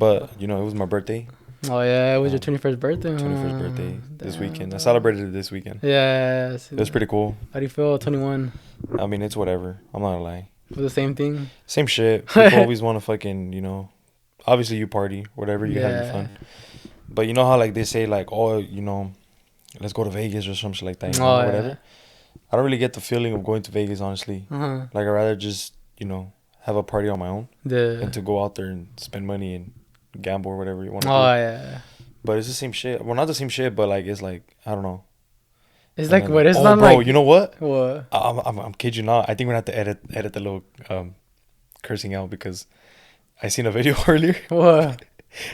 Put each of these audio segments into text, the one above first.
But you know, it was my birthday. Oh yeah, it was your 21st birthday. 21st birthday this Damn, weekend. I bro. celebrated it this weekend. Yeah, It was pretty cool. How do you feel? 21 I mean, it's whatever. I'm not gonna lie. for the same thing. Same shit. People always want to fucking, you know. Obviously, you party, whatever. You have your fun. But you know how like they say like, oh, you know, let's go to Vegas or some shit like that, you know, whatever. I don't really get the feeling of going to Vegas, honestly. Uh-huh. Like I'd rather just, you know, have a party on my own than to go out there and spend money and gamble or whatever you want to do. Yeah. But it's the same shit. Well, not the same shit, but like it's like I don't know. It's like what? It's not bro, like. You know what? What? I'm kidding you not. I think we're gonna have to edit the little cursing out because I seen a video earlier. What?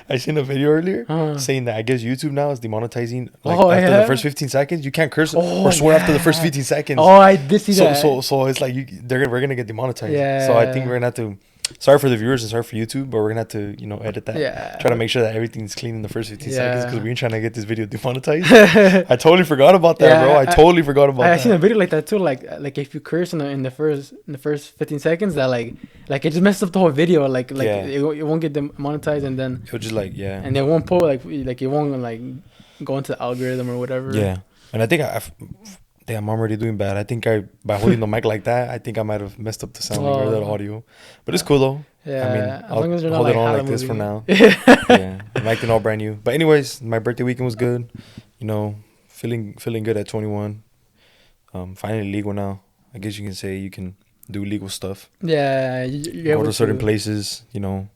I seen a video earlier saying that I guess YouTube now is demonetizing like after the first 15 seconds. You can't curse or swear after the first 15 seconds. Oh, I did see that. So it's like we're gonna get demonetized. Yeah. So I think we're gonna have to. Sorry for the viewers and sorry for YouTube, but we're gonna have to, you know, edit that. Yeah. Try to make sure that everything's clean in the first 15 seconds because we ain't trying to get this video demonetized. I totally forgot about that, bro. I totally forgot about that. I seen a video like that too. Like if you curse in the first 15 seconds, that like it just messes up the whole video. Like it won't get demonetized, and then it'll just like and they won't pull like it won't like go into the algorithm or whatever. Yeah, and I think damn, I'm already doing bad. I think by holding the mic like that, I think I might have messed up the sound or the audio. But it's cool though. Yeah, I mean, I'll hold it on like this from now. Yeah, I'm acting all brand new. But anyways, my birthday weekend was good. You know, feeling good at 21. Finally legal now. I guess you can say you can do legal stuff. Yeah, go to certain places, you know,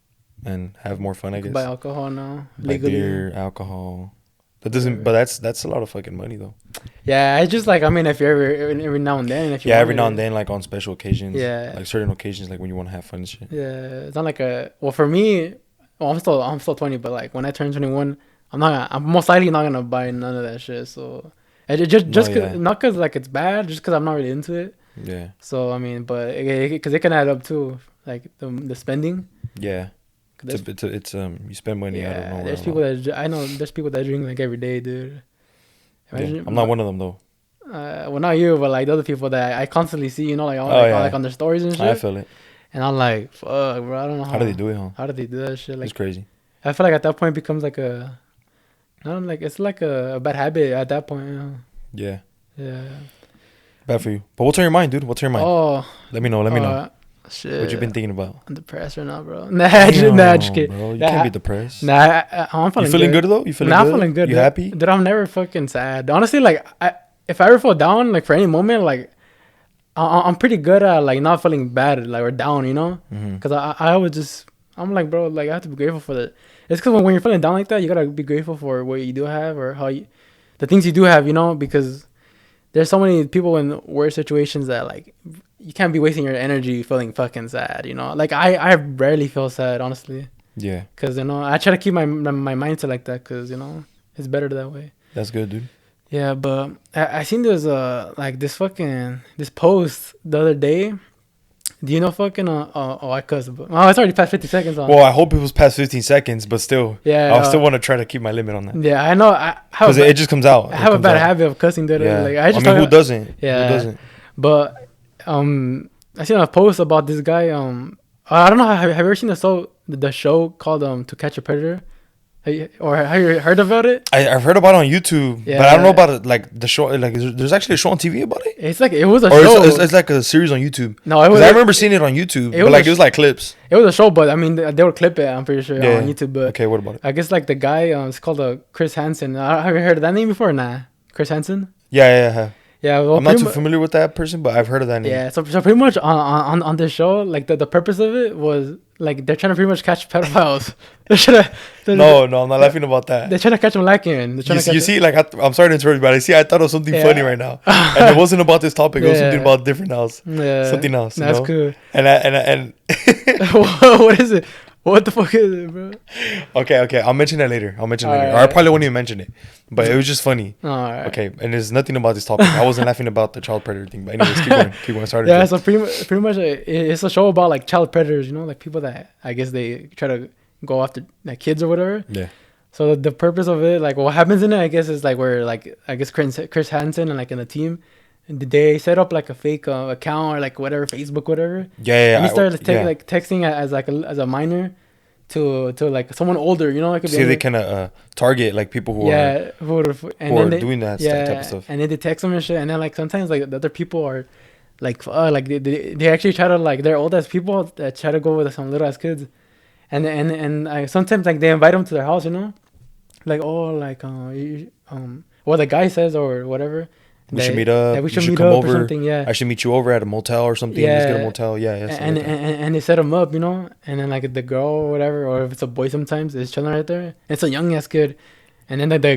and have more fun. I guess buy alcohol now. Buy beer, alcohol. That doesn't. But that's a lot of fucking money though. Yeah, it's just like, I mean, if you're every now and then. If you every now and then, like on special occasions. Yeah. Like certain occasions, like when you want to have fun and shit. Yeah, it's not like well, for me, I'm still 20, but like when I turn 21, I'm most likely not gonna buy none of that shit. So not cause like it's bad, just cause I'm not really into it. Yeah. So I mean, but because it can add up too, like the spending. Yeah. It's you spend money. Yeah, I don't know. There's people there's people that drink like every day, dude. Imagine, I'm not one of them though. Well, not you, but like the other people that I constantly see, you know, like like on their stories and shit. I feel it. And I'm like, fuck, bro. I don't know how do they do it, huh? How do they do that shit? Like, it's crazy. I feel like at that point it becomes like it's like a bad habit at that point. You know? Yeah. Yeah. Bad for you. But what's on your mind, dude? What's on your mind? Oh. Let me know. Shit. What you been thinking about? I'm depressed right now, bro. Nah, just kidding. Bro, you can't be depressed. Nah, I'm feeling. You feeling good though? You feeling good? I'm feeling good. You happy? Dude, I'm never fucking sad. Honestly, like if I ever fall down, like for any moment, like I'm pretty good at like not feeling bad, like or down, you know? Because I would just, I'm like, bro, like I have to be grateful for that. It's because when you're feeling down like that, you gotta be grateful for what you do have or the things you do have, you know? Because there's so many people in worse situations that like you can't be wasting your energy feeling fucking sad, you know? Like I rarely feel sad, honestly. Yeah. Because, you know, I try to keep my mindset like that because, you know, it's better that way. That's good, dude. Yeah, but I seen there's like this post the other day. Do you know fucking I cuss, but it's already past 50 seconds on. Well, I hope it was past 15 seconds, but still, I still want to try to keep my limit on that. Yeah, I know. Because it just comes out. I have a bad habit of cussing, dude. Yeah. Like, I mean, who doesn't? Yeah, who doesn't? But I seen a post about this guy. I don't know. Have you ever seen the show called To Catch a Predator? Or have you heard about it? I've heard about it on YouTube, but I don't know about it. Like the show, like there's actually a show on TV about it. It's like it was a show. It's like a series on YouTube. No, it was. I remember seeing it on YouTube, but like it was like clips. It was a show, but I mean they would clip it. I'm pretty sure on YouTube. But okay, what about it? I guess like the guy, it's called Chris Hansen. Have you heard of that name before? Nah, Chris Hansen. Yeah. Well, I'm not too familiar with that person, but I've heard of that name. Yeah, so pretty much on this show, like the purpose of it was like they're trying to pretty much catch pedophiles. No, I'm not laughing about that. They're trying to catch them lacking. You see, like I'm sorry to interrupt you, but I thought it was something funny right now, and it wasn't about this topic. It was something about different else. Yeah, something else. That's cool. And what is it? What the fuck is it, bro? Okay. I'll mention that later. Or I probably won't even mention it. But it was just funny. Alright. Okay, and there's nothing about this topic. I wasn't laughing about the child predator thing. But anyways, keep going. Sorry. Yeah, so pretty much it's a show about like child predators, you know, like people that I guess they try to go after like kids or whatever. Yeah. So the purpose of it, like what happens in it, I guess is like where like I guess Chris Hansen and like in the team, they set up like a fake account or like whatever, Facebook, whatever. Yeah. And he started texting as a minor to like someone older, you know, like see they kind of target like people who are doing that type of stuff, and then they text them and shit, and then like sometimes like the other people are like they actually try to like they're old ass people that try to go with some little ass kids, and I sometimes like they invite them to their house, you know, like what the guy says or whatever. We should meet up. We should meet up or something. Yeah, I should meet you over at a motel or something. Let's get a motel. Yeah. And they set them up, you know. And then like the girl or whatever, or if it's a boy, sometimes is chilling right there. It's a young ass kid, and then the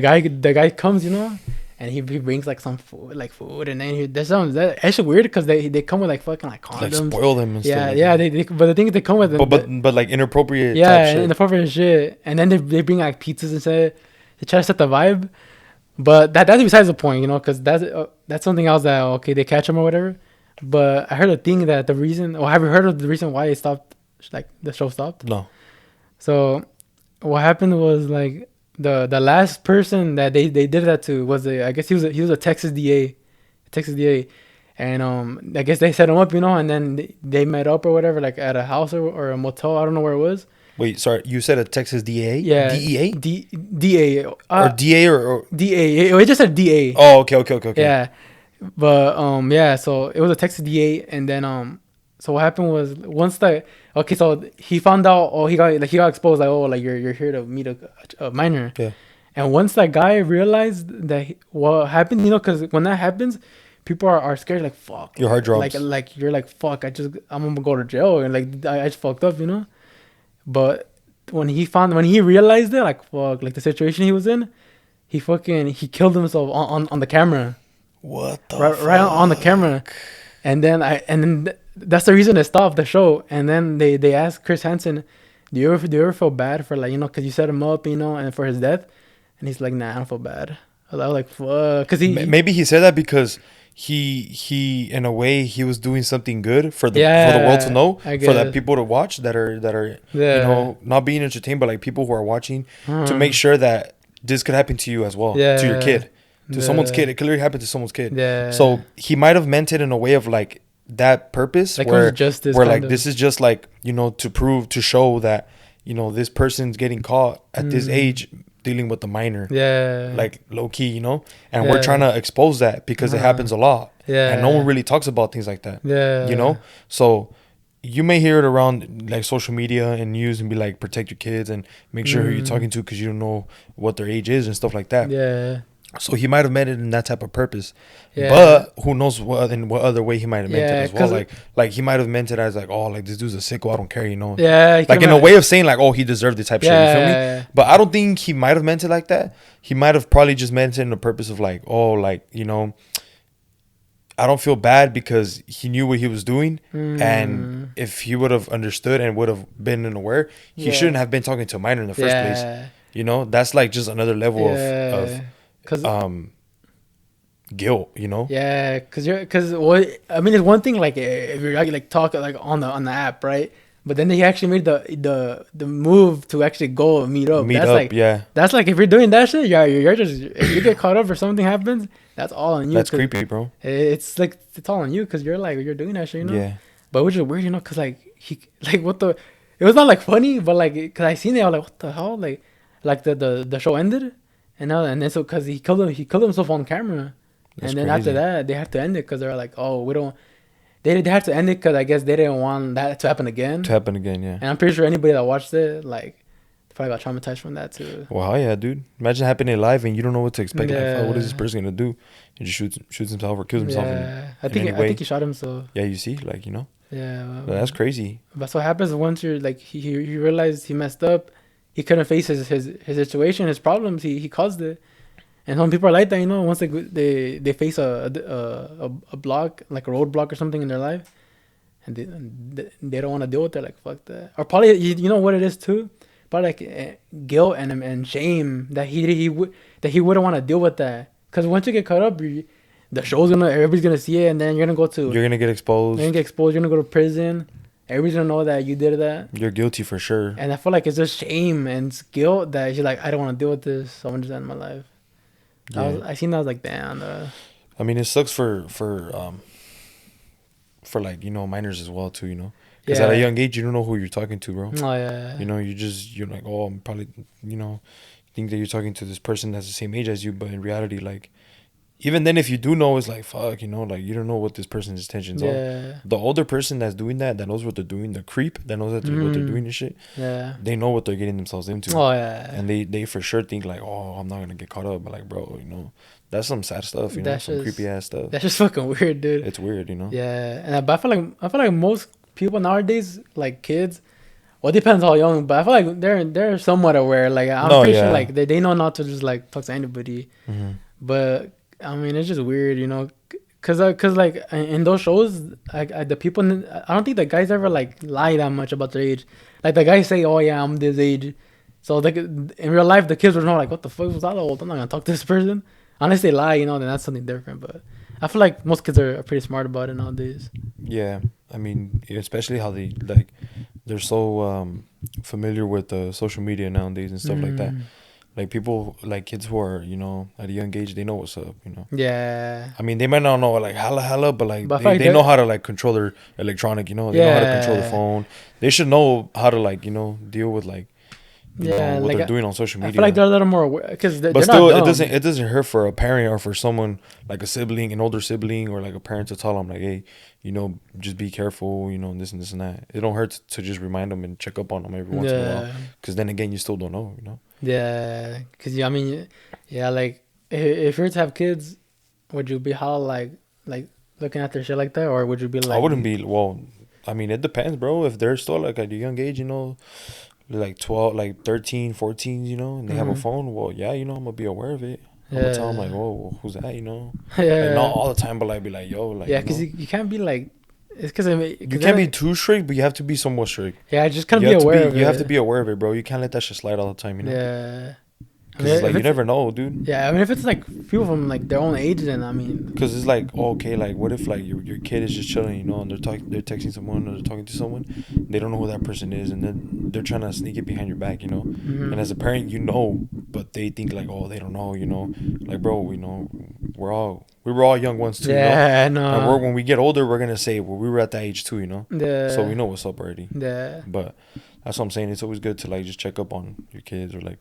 guy comes, you know, and he brings like some food, and then there's that's actually weird because they come with like fucking like condoms, like spoil them and stuff. Yeah. They but the thing is they come with but like inappropriate. Yeah, type inappropriate shit. And then they bring like pizzas and shit. They try to set the vibe. But that's besides the point, you know, because that's something else that, okay, they catch him or whatever. But I heard a thing that the reason, or have you heard of the reason why it stopped, like the show stopped? No. So what happened was like the last person that they did that to was I guess he was a Texas DA, and I guess they set him up, you know, and then they met up or whatever, like at a house or a motel. I don't know where it was. Wait, sorry. You said a Texas DA? Yeah. DEA? DA. Or DA or DA. It just said DA. Oh, okay. Yeah. But, yeah, so it was a Texas DA. And then, so what happened was so he found out, he got exposed, like, oh, like, you're here to meet a minor. Yeah. And once that guy realized that what happened, you know, because when that happens, people are scared, like, fuck. Your heart drops. Like, you're like, fuck, I'm going to go to jail. And, like, I just fucked up, you know? But when he realized it, like, fuck, like the situation he was in, he killed himself on the camera. What the right on the camera. And then that's the reason they stopped the show. And then they asked Chris Hansen, do you ever feel bad for, like, you know, because you set him up, you know, and for his death? And he's like, nah, I don't feel bad. I was like, fuck, because maybe he said that because he in a way he was doing something good for the world to know, for that people to watch that are you know, not being entertained, but like people who are watching, to make sure that this could happen to you as well, to your kid, to someone's kid. It could literally happen to someone's kid. So he might have meant it in a way of like that purpose, like where like this is just like, you know, to show that, you know, this person's getting caught at this age dealing with the minor, like low key, you know, and we're trying to expose that because it happens a lot, and no one really talks about things like that, you know. So you may hear it around like social media and news and be like, protect your kids and make sure who you're talking to because you don't know what their age is and stuff like that. So he might have meant it in that type of purpose, but who knows what other way he might have meant it as well. Like he might have meant it as like, oh, like this dude's a sicko, I don't care, you know. Like in a way of saying like, oh, he deserved this type of shit. You feel me? But I don't think he might have meant it like that. He might have probably just meant it in the purpose of like, oh, like, you know, I don't feel bad because he knew what he was doing, and if he would have understood and would have been aware, he shouldn't have been talking to a minor in the first place. You know, that's like just another level of guilt, you know. Because what I mean is one thing, like if you're like talking like on the app, right? But then he actually made the move to actually go meet up. That's like if you're doing that shit, you're just, if you get caught up or something happens, that's all on you. That's creepy, bro. It's like it's all on you because you're doing that shit, you know. But which is weird, you know, because like it was not like funny, but like because I seen it, I was like, what the hell, like the show ended. And then so because he killed himself on camera, and then after that they had to end it because they're like, oh, we don't. They had to end it because I guess they didn't want that to happen again. Yeah. And I'm pretty sure anybody that watched it like probably got traumatized from that too. Wow, yeah, dude. Imagine happening live and you don't know what to expect. Like, oh, what is this person gonna do? He just shoots himself or kills himself. I think he shot himself. Yeah, you see, like, you know. Yeah, well, that's crazy. That's what happens once you're like he realized he messed up. He couldn't face his situation, his problems. He caused it, and some people are like that, you know. Once they face a block, like a roadblock or something in their life, and they don't want to deal with it. Like, fuck that. Or probably you know what it is too. Probably like guilt and shame that he wouldn't want to deal with that. Because once you get caught up, the show's everybody's gonna see it, and then you're gonna get exposed. You're gonna go to prison. Everybody's gonna know that you did that. You're guilty for sure. And I feel like it's just shame and it's guilt that you're like, I don't want to deal with this, so I'm just end my life. I seen that, I was like, damn. I mean, it sucks for like, you know, minors as well too, you know, Because at a young age, you don't know who you're talking to, bro. Oh, yeah. You know, you're like, oh, I'm probably, you know, think that you're talking to this person that's the same age as you, but in reality, like, even then, if you do know, it's like, fuck, you know, like, you don't know what this person's intentions are. The older person that's doing that knows what they're doing, the creep that knows that what they're doing and shit, they know what they're getting themselves into. Oh, yeah. And they for sure think, like, oh, I'm not going to get caught up. But, like, bro, you know, that's some sad stuff, you know, some creepy ass stuff. That's just fucking weird, dude. It's weird, you know? Yeah. And but I feel like most people nowadays, like kids, well, it depends how young, but I feel like they're somewhat aware. Like, I'm pretty sure, like, they know not to just, like, talk to anybody. But I mean, it's just weird, you know, cause like in those shows, like the people, I don't think the guys ever like lie that much about their age. Like the guys say, "Oh yeah, I'm this age," so like in real life, the kids were not like, "What the fuck was that old? I'm not gonna talk to this person." Unless they lie, you know, then that's something different. But I feel like most kids are pretty smart about it nowadays. Yeah, I mean, especially how they're so familiar with social media nowadays and stuff like that. Like people, like kids who are, you know, at a young age, they know what's up, you know. Yeah. I mean, they might not know like hella, but like they know how to like control their electronic, you know. They know how to control the phone. They should know how to like, you know, deal with like, you know, what like they're doing on social media. I feel like they're a little more aware because but still, it doesn't hurt for a parent or for someone like a sibling, an older sibling, or like a parent to tell them like, hey, you know, just be careful, you know, and this and this and that. It don't hurt to just remind them and check up on them every once in a while. Because then again, you still don't know, you know. Yeah, because I mean, yeah, like if you were to have kids, would you be how like looking at their shit like that, or would you be like? I wouldn't be. Well, I mean, it depends, bro. If they're still like at a young age, you know, like 12, like 13, 14, you know, and they have a phone, well, yeah, you know, I'm gonna be aware of it. I'm gonna tell them like, oh, who's that, you know? Like, not all the time, but like be like, yo, like. Yeah, because you can't be like. It's because you can't be too strict, but you have to be somewhat strict. Yeah, just kind of be aware of it. You have to be aware of it, bro. You can't let that shit slide all the time, you know? Yeah. Because like, you never know, dude. Yeah, I mean, if it's like people from like their own age, then I mean. Because it's like, oh, okay, like what if like your kid is just chilling, you know, and they're texting someone or they're talking to someone, they don't know who that person is, and then they're trying to sneak it behind your back, you know. And as a parent, you know, but they think like, oh, they don't know, you know, like bro, you know, we were all young ones too. Yeah, you know? I know. And when we get older, we're gonna say, well, we were at that age too, you know. Yeah. So we know what's up already. Yeah. But that's what I'm saying. It's always good to like just check up on your kids or like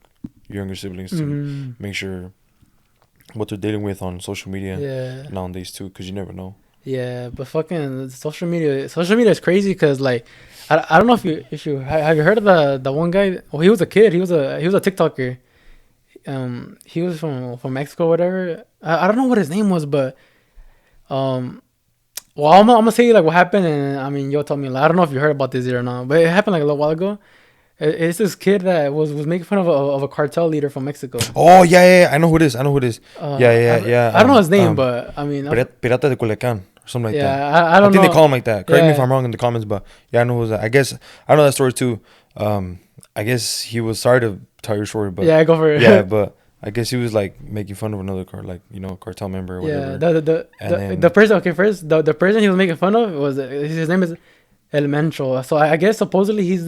younger siblings to make sure what they're dealing with on social media nowadays too, because you never know. Yeah, but fucking social media is crazy because like I don't know if you have you heard of the one guy? Well, he was a kid. He was a TikToker. He was from Mexico or whatever. I don't know what his name was, but well, I'm gonna say like what happened, and I mean you'll tell me. Like, I don't know if you heard about this or not, but it happened like a little while ago. It's this kid that was making fun of a cartel leader from Mexico. Oh yeah, I know who it is. Yeah. I don't know his name, but I mean, Pirata de Culiacan or something like that. Yeah, I don't know. I think they call him like that. Correct me if I'm wrong in the comments, but yeah, I know who's that. I guess I know that story too. I guess he was, sorry to tell your story, but yeah, go for it. Yeah, but I guess he was like making fun of another cartel member or whatever. Yeah, the person. Okay, first the person he was making fun of was his name is El Mencho. So I guess supposedly he's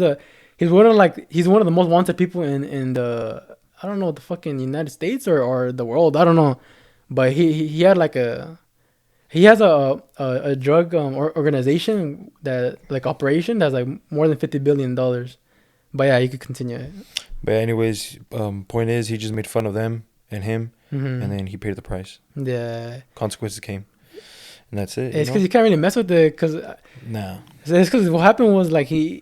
one of the most wanted people in the, I don't know, the fucking United States or the world. I don't know, but he has a drug organization that like operation that's like more than $50 billion. But yeah, you could continue. But anyways, point is he just made fun of them and him, and then he paid the price. Yeah. Consequences came, and that's it. It's because you can't really mess with it. No. It's because what happened was like he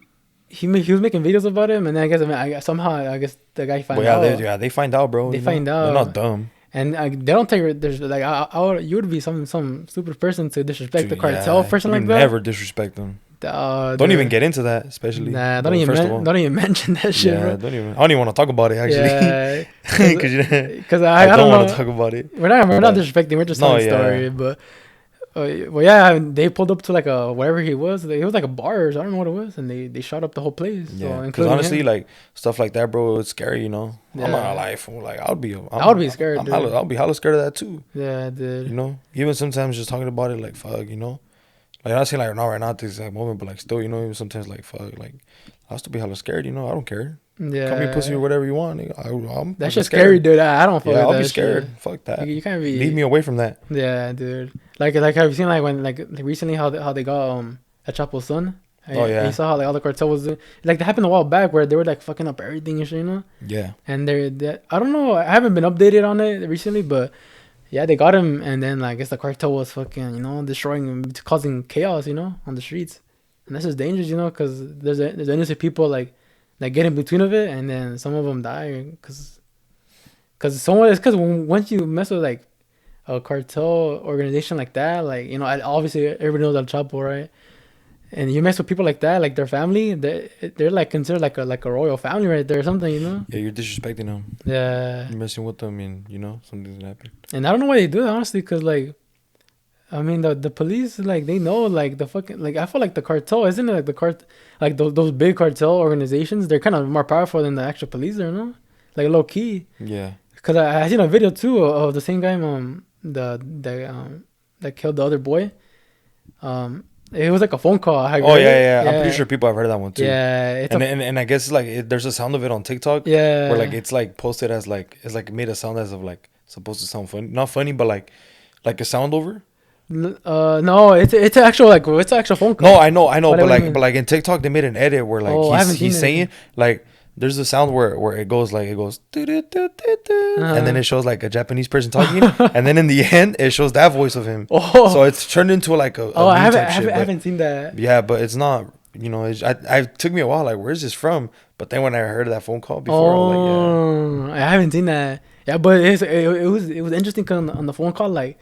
was making videos about him, and then I guess somehow the guy found out. They find out, bro. They find out. They're not dumb. And they don't take. There's like you would be some stupid person to disrespect the cartel person like that. Never disrespect them. Don't even get into that, especially. Nah, don't even mention that shit. Yeah, bro. I don't even want to talk about it actually. Because I don't want to talk about it. We're not disrespecting. We're just telling a story, but. Well, yeah, they pulled up to like wherever he was. It was like a bar, so I don't know what it was, and they shot up the whole place. Yeah, because honestly, like stuff like that, bro, it's scary, you know. Yeah. I'm not gonna lie, like I would be scared. I'll be hella scared of that too. Yeah, dude. You know, even sometimes just talking about it, like fuck, you know, like I'm not saying like not right now at this exact moment, but like still, you know, even sometimes like fuck, like I'll still be hella scared, you know. I don't care. Yeah, call me pussy or whatever you want. That's just scary, dude. I don't. Yeah, I'll be scared. Shit. Fuck that. You can't be. Leave me away from that. Yeah, dude. Like have you seen like when like recently how they got El Chapo's son? And you saw how like all the cartel was doing. Like that happened a while back where they were like fucking up everything and shit, you know. Yeah. And I don't know. I haven't been updated on it recently, but yeah, they got him. And then like, I guess the cartel was fucking, you know, destroying him, causing chaos, you know, on the streets. And that's just dangerous, you know, because there's innocent people like get in between of it, and then some of them die because once you mess with like a cartel organization like that, like, you know, obviously everybody knows El Chapo, right? And you mess with people like that, like their family, they're like considered like a royal family right there or something, you know? Yeah, you're disrespecting them. Yeah. You're messing with them, and you know something's gonna happen. And I don't know why they do that, honestly, because like, I mean, the police, like, they know, like, the fucking, like, I feel like the cartel, isn't it, like, like, those big cartel organizations, they're kind of more powerful than the actual police, you know? Like, low-key. Yeah. Because I seen a video, too, of the same guy, that killed the other boy. It was like a phone call. Yeah. I'm pretty sure people have heard of that one, too. Yeah. And I guess, like, there's a sound of it on TikTok. Yeah. Where, like, it's, like, posted as, like, it's, like, made a sound as of, like, supposed to sound funny. Not funny, but, like a sound over. No, it's actual like it's an actual phone call. No, I know, but like in TikTok they made an edit where like he's saying like there's a sound where it goes and then it shows like a Japanese person talking, and then in the end it shows that voice of him. So it's turned into like a I haven't seen that. Yeah, but it's not. You know, it took me a while. Like, where's this from? But then when I heard that phone call before, I was like, I haven't seen that. Yeah, but it was interesting on the phone call, like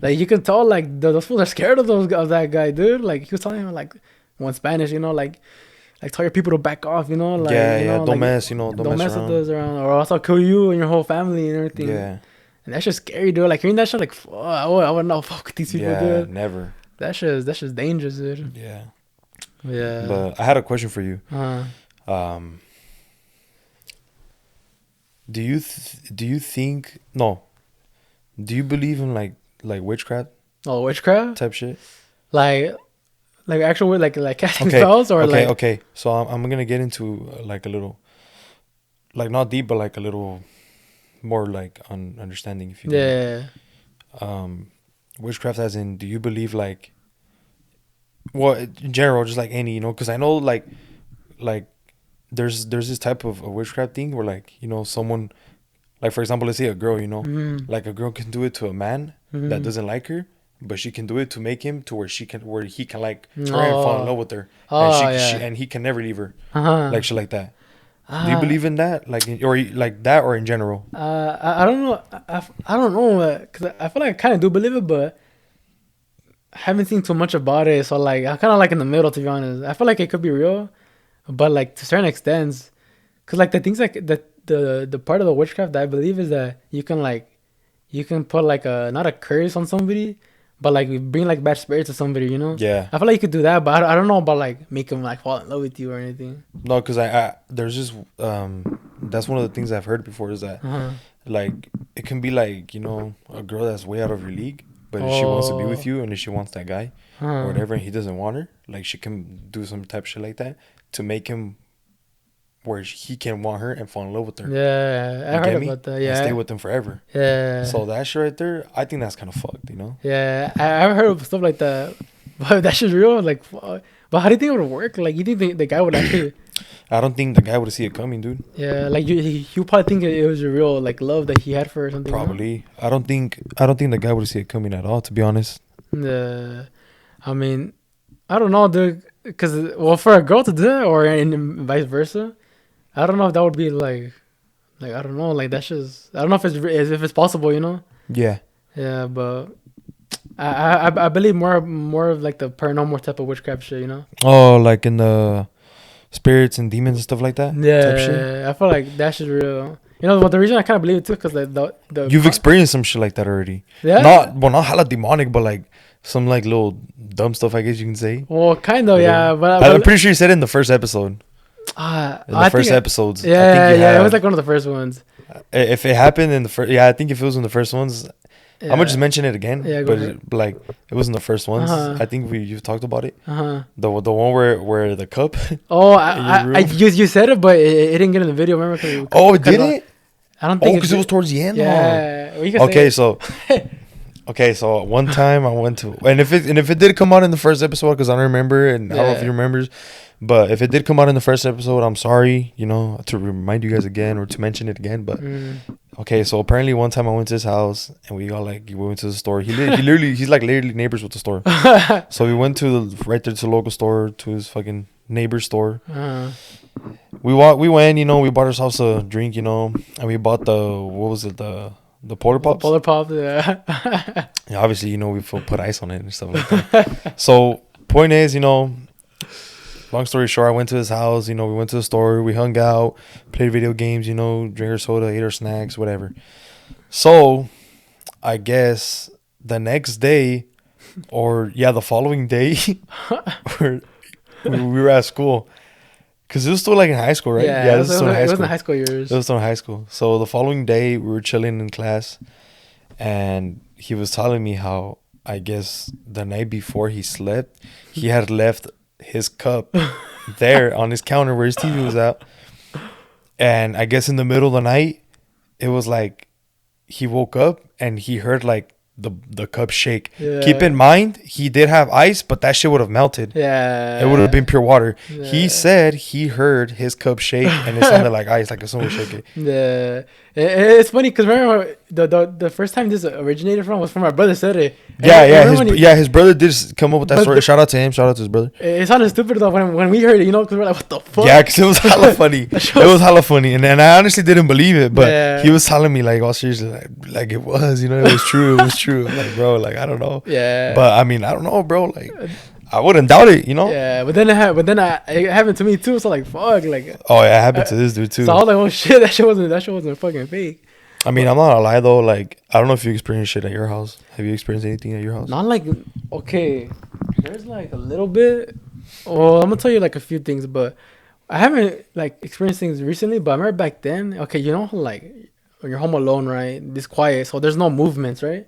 you can tell like those fools are scared of that guy, dude. Like he was telling him like one Spanish, you know, like tell your people to back off, you know, like don't mess with us around, or else I'll kill you and your whole family and everything. Yeah, and that's just scary, dude. Like hearing that shit, like I would not fuck with these people, dude. Never. That's just dangerous, dude. Yeah. Yeah. But I had a question for you. Do you believe in like witchcraft? Oh, witchcraft type shit. Like actual like casting spells or like. Okay. So I'm gonna get into like a little, like not deep, but like a little more like understanding, if you. Yeah. Witchcraft, as in, do you believe like, well, in general, just like any, you know, because I know like there's this type of a witchcraft thing where like, you know, someone, like for example, let's say a girl, you know, like a girl can do it to a man that doesn't like her, but she can do it to make him to where he can like try and fall in love with her, and he can never leave her, like shit like that. Do you believe in that, like or like that, or in general? I don't know. I don't know, because I feel like I kind of do believe it, but I haven't seen too much about it. So like I'm kind of like in the middle, to be honest. I feel like it could be real, but like to certain extents, because like the things like the part of the witchcraft that I believe is that you can put like not a curse on somebody, but like bring like bad spirits to somebody, you know? Yeah. I feel like you could do that, but I don't know about like make them like fall in love with you or anything. No, because I there's just that's one of the things I've heard before, is that like it can be like, you know, a girl that's way out of your league, but if she wants to be with you and if she wants that guy or whatever, and he doesn't want her, like she can do some type of shit like that to make him where he can want her and fall in love with her. Yeah, I heard about that. Yeah, and stay with him forever. Yeah. So that shit right there, I think that's kind of fucked, you know. Yeah, I've heard of stuff like that, but that shit's real. Like, but how do you think it would work? Like, you think the guy would actually? I don't think the guy would see it coming, dude. Yeah, like you probably think it was a real like love that he had for her or something. Probably. You know? I don't think the guy would see it coming at all, to be honest. I mean, I don't know, dude. Because for a girl to do it, or in vice versa, I don't know if that would be like I don't know, like that's just, I don't know if it's possible, you know. Yeah. Yeah, but I believe more of like the paranormal type of witchcraft shit, you know. Oh, like in the spirits and demons and stuff like that. Yeah, I feel like that shit's real. You know, but the reason I kind of believe it too, because the you've experienced some shit like that already. Yeah. Not hella demonic, but like some like little dumb stuff, I guess you can say. Well, kind of, yeah. But I'm pretty sure you said it in the first episode. In the first episodes. Yeah, it was like one of the first ones. If it happened in the first, I think if it was in the first ones, I'm gonna just mention it again. Yeah, but like it was in the first ones. I think you've talked about it. The one where the cup. Oh, you said it, but it didn't get in the video. Remember? Did it? I don't think. Because it was towards the end. Yeah. Okay, so Okay, so one time I went to, and if it did come out in the first episode, because I don't remember, and I don't know if you remembers, but if it did come out in the first episode, I'm sorry, to remind you guys again or to mention it again. But okay, so apparently one time I went to his house and we went to the store. He's literally neighbors with the store. So we went right there to the local store, to his fucking neighbor's store. We went, we bought ourselves a drink, and we bought the Polar Pops? Polar Pops, yeah. Yeah, obviously, we put ice on it and stuff like that. So, point is, long story short, I went to his house, we went to the store, we hung out, played video games, drank our soda, ate our snacks, whatever. So, I guess the next day, the following day, we were at school. Because it was still in high school, right? Yeah, it was still in high school. It was in high school years. It was still in high school. So the following day, we were chilling in class. And he was telling me how, I guess, the night before he slept, he had left his cup there on his counter where his TV was at. And I guess in the middle of the night, it was he woke up and he heard the cup shake. Yeah. Keep in mind, he did have ice, but that shit would have melted. Yeah. It would have been pure water. Yeah. He said he heard his cup shake and it sounded like ice, like if someone was shaking. Yeah. It's funny because remember the first time this originated from was from our brother said it. His brother did come up with that story. Shout out to him. Shout out to his brother. It sounded stupid though when we heard it, because we're like, what the fuck? Yeah, because it was hella funny. It was hella funny, and I honestly didn't believe it, but he was telling me all seriously, like it was, it was true. It was true. Like, bro, I don't know. Yeah. But I mean, I don't know, bro. I wouldn't doubt it, Yeah, but then it happened to me too. So fuck, oh yeah, it happened to this dude too. So I was like, oh shit, that shit wasn't fucking fake. I mean, I'm not gonna lie though. I don't know if you experienced shit at your house. Have you experienced anything at your house? Not okay. There's a little bit. Well, I'm gonna tell you a few things, but I haven't experienced things recently. But I remember back then. Okay, how when you're home alone, right? It's quiet, so there's no movements, right?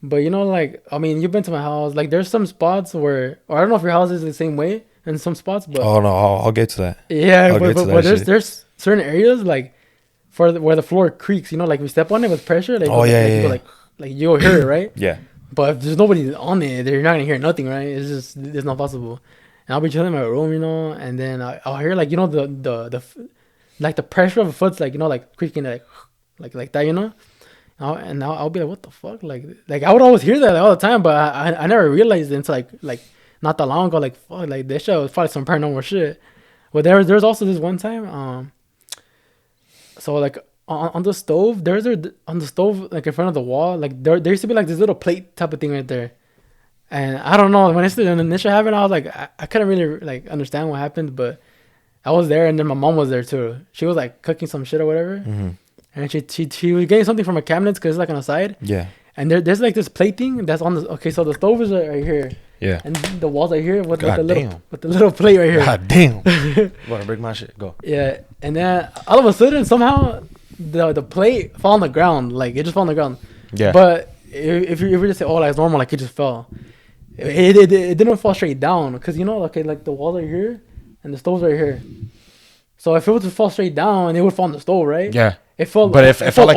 But I mean, you've been to my house. There's some spots or I don't know if your house is the same way in some spots, but oh no, I'll get to that. Yeah, but there's certain areas where the floor creaks. We step on it with pressure. You'll hear it, right? Yeah. But if there's nobody on it, you're not gonna hear nothing, right? It's not possible. And I'll be chilling in my room, and then I'll hear the pressure of a foot's creaking like that, And I'll be like, what the fuck? I would always hear that all the time, but I never realized it until not that long ago. Fuck, this shit was probably some paranormal shit. But there's also this one time, so on the stove, on the stove in front of the wall, there used to be this little plate type of thing right there. And I don't know, when the initial happened, I was I couldn't really understand what happened, but I was there, and then my mom was there too. She was cooking some shit or whatever. Mm-hmm. And she was getting something from her cabinets because it's on the side. Yeah. And there's this plate thing that's on the... Okay, so the stove is right here. Yeah. And the walls are here with the little plate right here. God damn. You want to break my shit? Go. Yeah. And then all of a sudden, somehow, the plate fell on the ground. It just fell on the ground. Yeah. But if you just say, oh, it's normal, it just fell. It didn't fall straight down because, the walls are here and the stove's right here. So if it was to fall straight down, it would fall on the stove, right? Yeah. It fell. But it felt like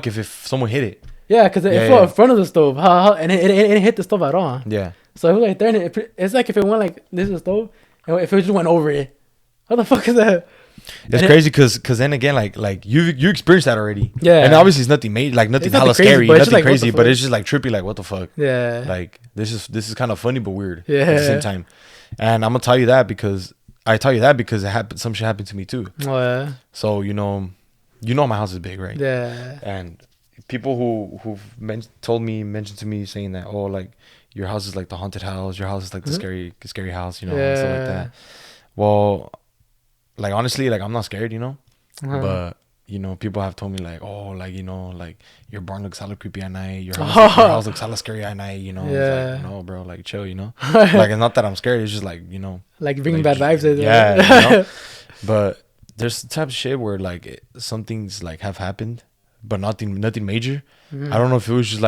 if someone hit it. Yeah, because it fell in front of the stove, and it hit the stove at all. Yeah. So it was right there, and it's if it went this is the stove, and if it just went over it, what the fuck is that? It's crazy because then again, you experienced that already. Yeah. And obviously it's nothing nothing hella scary, nothing crazy, but it's just trippy, what the fuck. Yeah. This is kind of funny but weird. Yeah. At the same time, and I'm gonna tell you that because it happened. Some shit happened to me too. Oh yeah. So my house is big, right? Yeah. And people who've mentioned to me saying that, your house is the haunted house, your house is the scary house, and stuff like that. Well, honestly, I'm not scared, but people have told me your barn looks hella creepy at night, your house looks hella scary at night, Yeah. It's no, bro, chill, it's not that I'm scared, it's just bringing bad vibes. Yeah. But there's the type of shit where some things have happened, but nothing major. Mm-hmm. I don't know if it was just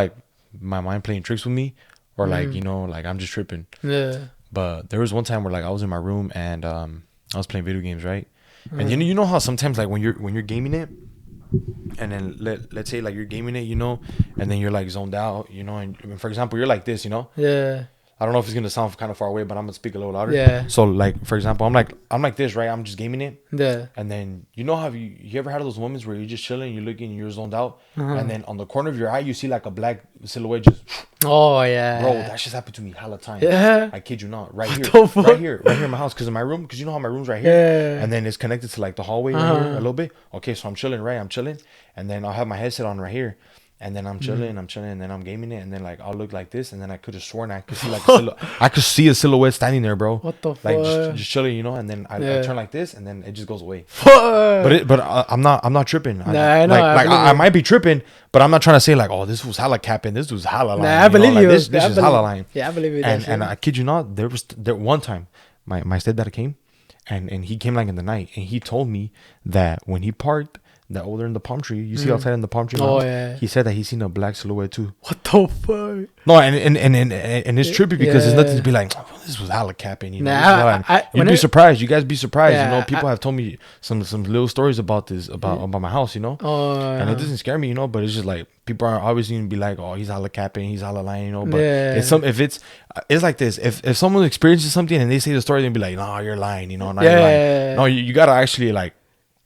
my mind playing tricks with me, or I'm just tripping. Yeah. But there was one time where I was in my room and I was playing video games, right? Mm-hmm. And you know how sometimes when you're gaming it, and then let's say like you're gaming it, you know, and then you're like zoned out, you know, and for example, you're like this, you know. Yeah. I don't know if it's gonna sound kind of far away, but I'm gonna speak a little louder. Yeah. So like, for example, I'm like this, right? I'm just gaming it. Yeah. And then you know how you ever had those moments where you're just chilling, you're looking, you're zoned out, and then on the corner of your eye you see like a black silhouette just. Oh yeah. Bro, that just happened to me hella times. Yeah. I kid you not. Right here in my house, because in my room, because you know how my room's right here, and then it's connected to like the hallway right here a little bit. Okay, so I'm chilling, right? I'm chilling, and then I'll have my headset on right here. And then I'm chilling, and then I'm gaming it, and then like I'll look like this, and then I could have sworn I could see like I could see a silhouette standing there, bro. What the fuck? Like just chilling, you know. And then I turn like this, and then it just goes away. But I'm not tripping. I know. I might be tripping, but I'm not trying to say like, oh, this was hella capping, this was hella lying. Nah, I believe you. This is hella lying. Yeah, I believe you. And I kid you not, there one time my stepdad came, and he came like in the night, and he told me that when he parked. That over there in the palm tree, you see outside in the palm tree. Oh yeah. He said that he seen a black silhouette too. What the fuck? No, and it's trippy because there's nothing to be like. Oh, this was hella capping, you know. You'd be surprised. You guys be surprised. Yeah, you know, people have told me some little stories about this about my house, you know. Oh. And it doesn't scare me, you know. But it's just like people are always going to be like, oh, he's hella capping, he's hella lying, you know. But it's like this. If someone experiences something and they say the story, they'll be like, no, you're lying, you know. You're lying. No, you gotta actually like.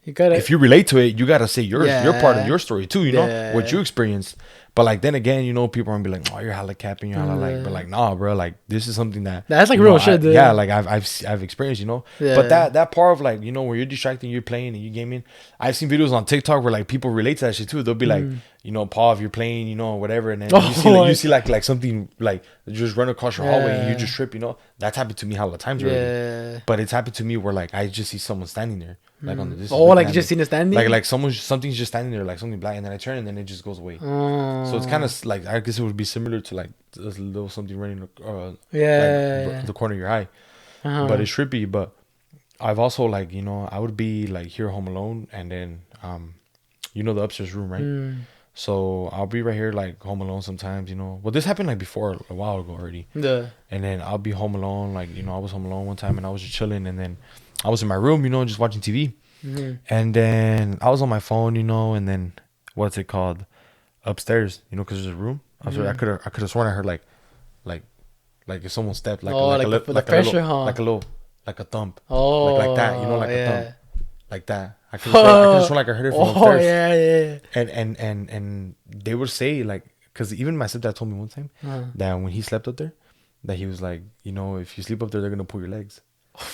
If you relate to it, you gotta say your part of your story too, you know, what you experienced. But like then again, you know, people are gonna be like, oh, you're hella capping, you're hella like, but like, nah, bro, like this is something that's like real shit, dude. Yeah, like I've experienced, you know. Yeah. But that part of like, you know, where you're distracting, you're playing and you're gaming. I've seen videos on TikTok where like people relate to that shit too. They'll be like, you know, Paul, if you're playing, you know, whatever, and then you see like something like just run across your hallway and you just trip, you know. That's happened to me hella times already. But it's happened to me where like I just see someone standing there. Like on the distance. Oh, like you just seen it standing? Like something's just standing there, like something black, and then I turn and then it just goes away. So it's kind of like, I guess it would be similar to like a little something running like the corner of your eye. But it's trippy. But I've also like, you know, I would be like here home alone, and then you know the upstairs room, right? So I'll be right here like home alone sometimes, you know. Well, this happened like before a while ago already. Yeah. And then I'll be home alone, like, you know, I was home alone one time and I was just chilling, and then I was in my room, you know, just watching TV. And then I was on my phone, you know, and then what's it called? Upstairs, you know, because there's a room. I could have sworn I heard like if someone stepped like a thump. Oh, like that, you know, like a thump. Like that. I could have sworn like I heard it from upstairs. Yeah. And they would say like, because even my stepdad told me one time that when he slept up there, that he was like, you know, if you sleep up there, they're gonna pull your legs.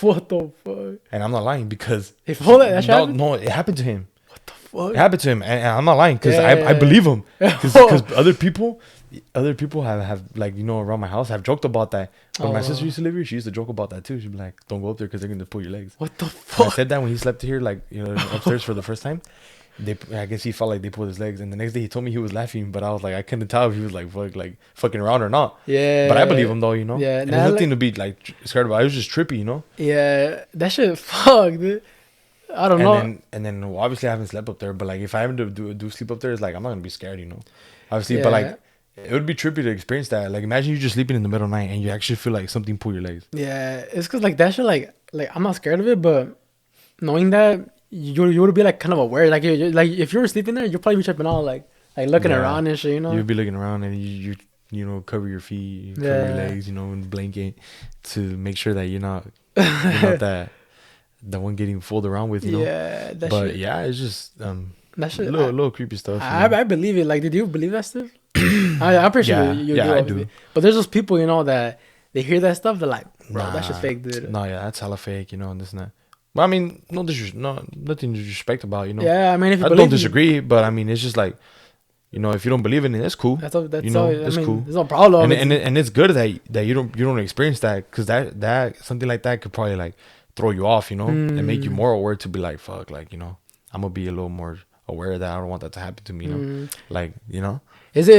What the fuck? And I'm not lying because it happened to him. What the fuck? It happened to him, and I'm not lying because I believe him. Because other people have like, you know, around my house have joked about that. When my sister used to live here, she used to joke about that too. She'd be like, "Don't go up there because they're gonna pull your legs." What the fuck? And I said that when he slept here, like, you know, upstairs for the first time. I guess he felt like they pulled his legs, and the next day he told me he was laughing, but I was like, I couldn't tell if he was like fucking around or not. Yeah. But I believe him though, you know. Yeah. And there's nothing to be like scared about. It was just trippy, you know. Yeah, that shit, fuck, dude. I don't know. And then well, obviously I haven't slept up there, but like if I haven't do sleep up there, it's like I'm not gonna be scared, you know. Obviously, but like it would be trippy to experience that. Like imagine you just sleeping in the middle of the night and you actually feel like something pull your legs. Yeah, it's because like that shit, like I'm not scared of it, but knowing that. You would be like kind of aware, like if you were sleeping there, you'd probably be tripping out, like looking around and shit, you know. You'd be looking around and you cover your feet, cover your legs, you know, in a blanket to make sure that you're not that the one getting fooled around with, you know. Yeah, but yeah, it's just that shit, little creepy stuff. I believe it. Like, did you believe that stuff? I'm pretty sure you do. I do. But there's those people, you know, that they hear that stuff, they're like, bro, that's just fake, dude. No, yeah, that's hella fake, you know, and this and that. Well, I mean, nothing to disrespect about, you know. Yeah, I mean, if you don't disagree, but I mean, it's just like, you know, if you don't believe in it, that's cool. That's you know, it's cool. There's no problem. And it's good that you don't experience that, because that something like that could probably like throw you off, you know, and make you more aware to be like, fuck, like, you know, I'm gonna be a little more aware of that. I don't want that to happen to me, you know, like, you know. Is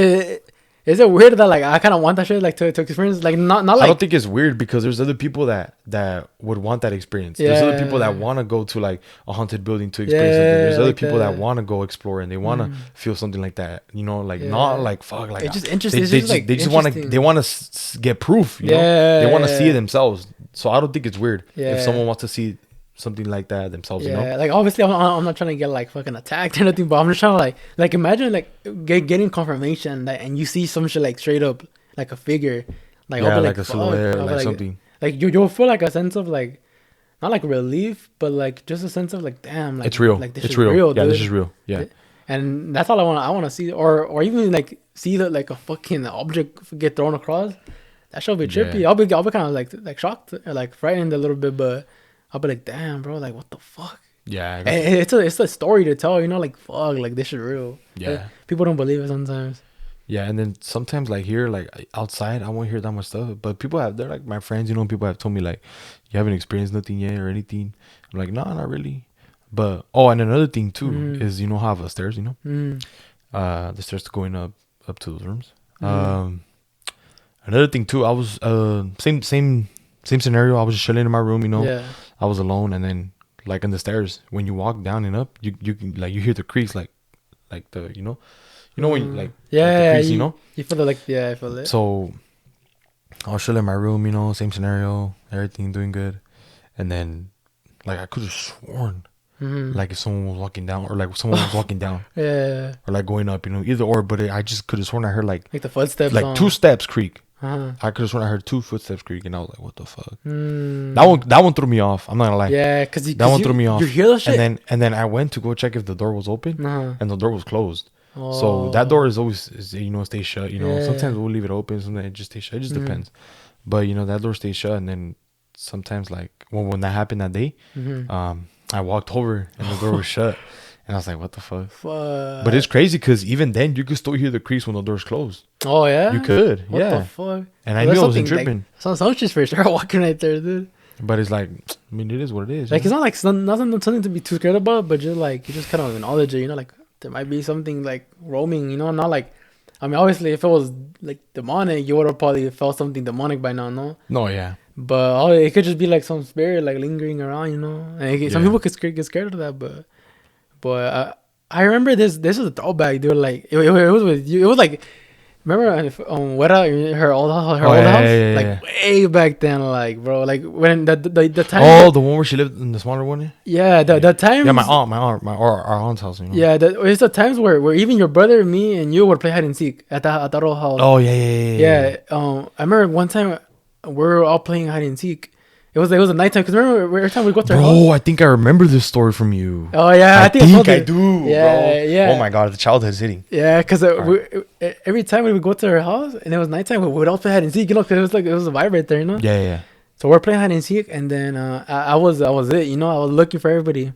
it weird that like I kind of want that shit like to experience, like not like, I don't think it's weird because there's other people that would want that experience. Yeah. There's other people that want to go to like a haunted building to experience something. There's other people that want to go explore and they want to feel something like that. You know, like not like fuck, like it's just interesting. They just want to get proof. You know, they want to see it themselves. So I don't think it's weird if someone wants to see something like that themselves. Yeah, you know, like obviously I'm not trying to get like fucking attacked or anything, but I'm just trying to like imagine like getting confirmation that, and you see some shit like straight up like a figure, like yeah, I'll be like a silhouette, or like something. Like you'll feel like a sense of like not like relief, but like just a sense of like damn, like It's real. like this it's is real. real, Yeah, dude. this is real. Yeah, and that's all I want to see, or even like see that like a fucking object get thrown across. That should be trippy. Yeah. I'll be kind of like shocked, or like frightened a little bit, but I'll be like, damn, bro, like what the fuck? Yeah, And it's a story to tell, you know, like fuck, like this is real. yeah. People don't believe it sometimes. Yeah, and then sometimes like here, like outside, I won't hear that much stuff. But they're like my friends, you know. People have told me like, you haven't experienced nothing yet or anything. I'm like, no, not really. But and another thing too is, you know, how the stairs, you know, the stairs going up to those rooms. Another thing too, I was same scenario. I was just chilling in my room, you know. Yeah. I was alone, and then like on the stairs, when you walk down and up, you can like you hear the creaks, like the you know when you like the creaks, you know. You feel it like I feel it. So I was chilling in my room, you know, same scenario, everything doing good, and then like I could have sworn. Like if someone was walking down, or like someone was walking down, Yeah. or like going up, you know, either or. But I just could have sworn I heard like the footsteps, like 2 steps creak. Uh-huh. I could have sworn I heard 2 footsteps creak, and I was like, "What the fuck?" That one threw me off. I'm not gonna lie. Yeah, because that one threw me off. You hear that shit, and then I went to go check if the door was open, and the door was closed. Oh. So that door is always stays shut. You know, Yeah. sometimes we'll leave it open, sometimes it just stays shut. It just depends. But you know, that door stays shut, and then sometimes like when that happened that day, I walked over and the door was shut, and I was like, "What the fuck?" But it's crazy because even then you could still hear the creaks when the door's closed. Oh yeah, you could. What the fuck? And I knew I wasn't tripping. Like, some shit's for sure walking right there, dude. But it's like, I mean, it is what it is. Like, it's not like nothing to be too scared about, but just like you just kind of acknowledge it. You know, like there might be something like roaming. You know, not like. I mean, obviously, if it was like demonic, you would have probably felt something demonic by now, no? No, yeah. But it could just be like some spirit like lingering around, you know. And some people could get scared of that, but I remember this is a throwback, dude. Like it was with you. It was like, remember her old house, like way back then, like bro, like when the time. Oh, the one where she lived in the smaller one. Yeah, the time. Yeah, our aunt's house. You know? Yeah, it's the times where even your brother, me, and you would play hide and seek at that old house. Oh yeah. I remember one time we were all playing hide and seek. It was a nighttime, because remember every time we go to her house. Bro, I think I remember this story from you. Oh yeah, I think I do. Yeah, bro. yeah. Oh my god, the childhood is hitting. Yeah, because every time we would go to her house and it was nighttime, we would all play hide and seek, you know, because it was a vibe right there, you know. Yeah. So we're playing hide and seek, and then I was it, you know. I was looking for everybody.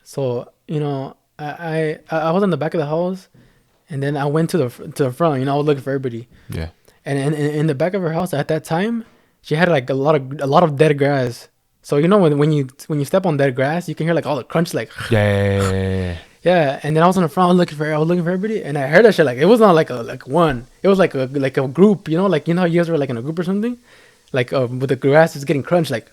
So you know, I was in the back of the house, and then I went to the front. You know, I was looking for everybody. Yeah. And in the back of her house at that time, she had like a lot of dead grass. So you know when you step on dead grass, you can hear like all the crunch, like yeah. And then I was on the front, I was looking for everybody, and I heard that shit. Like it was not like one, it was like a group, you know, like you know how you guys were like in a group or something, like with the grass is getting crunched, like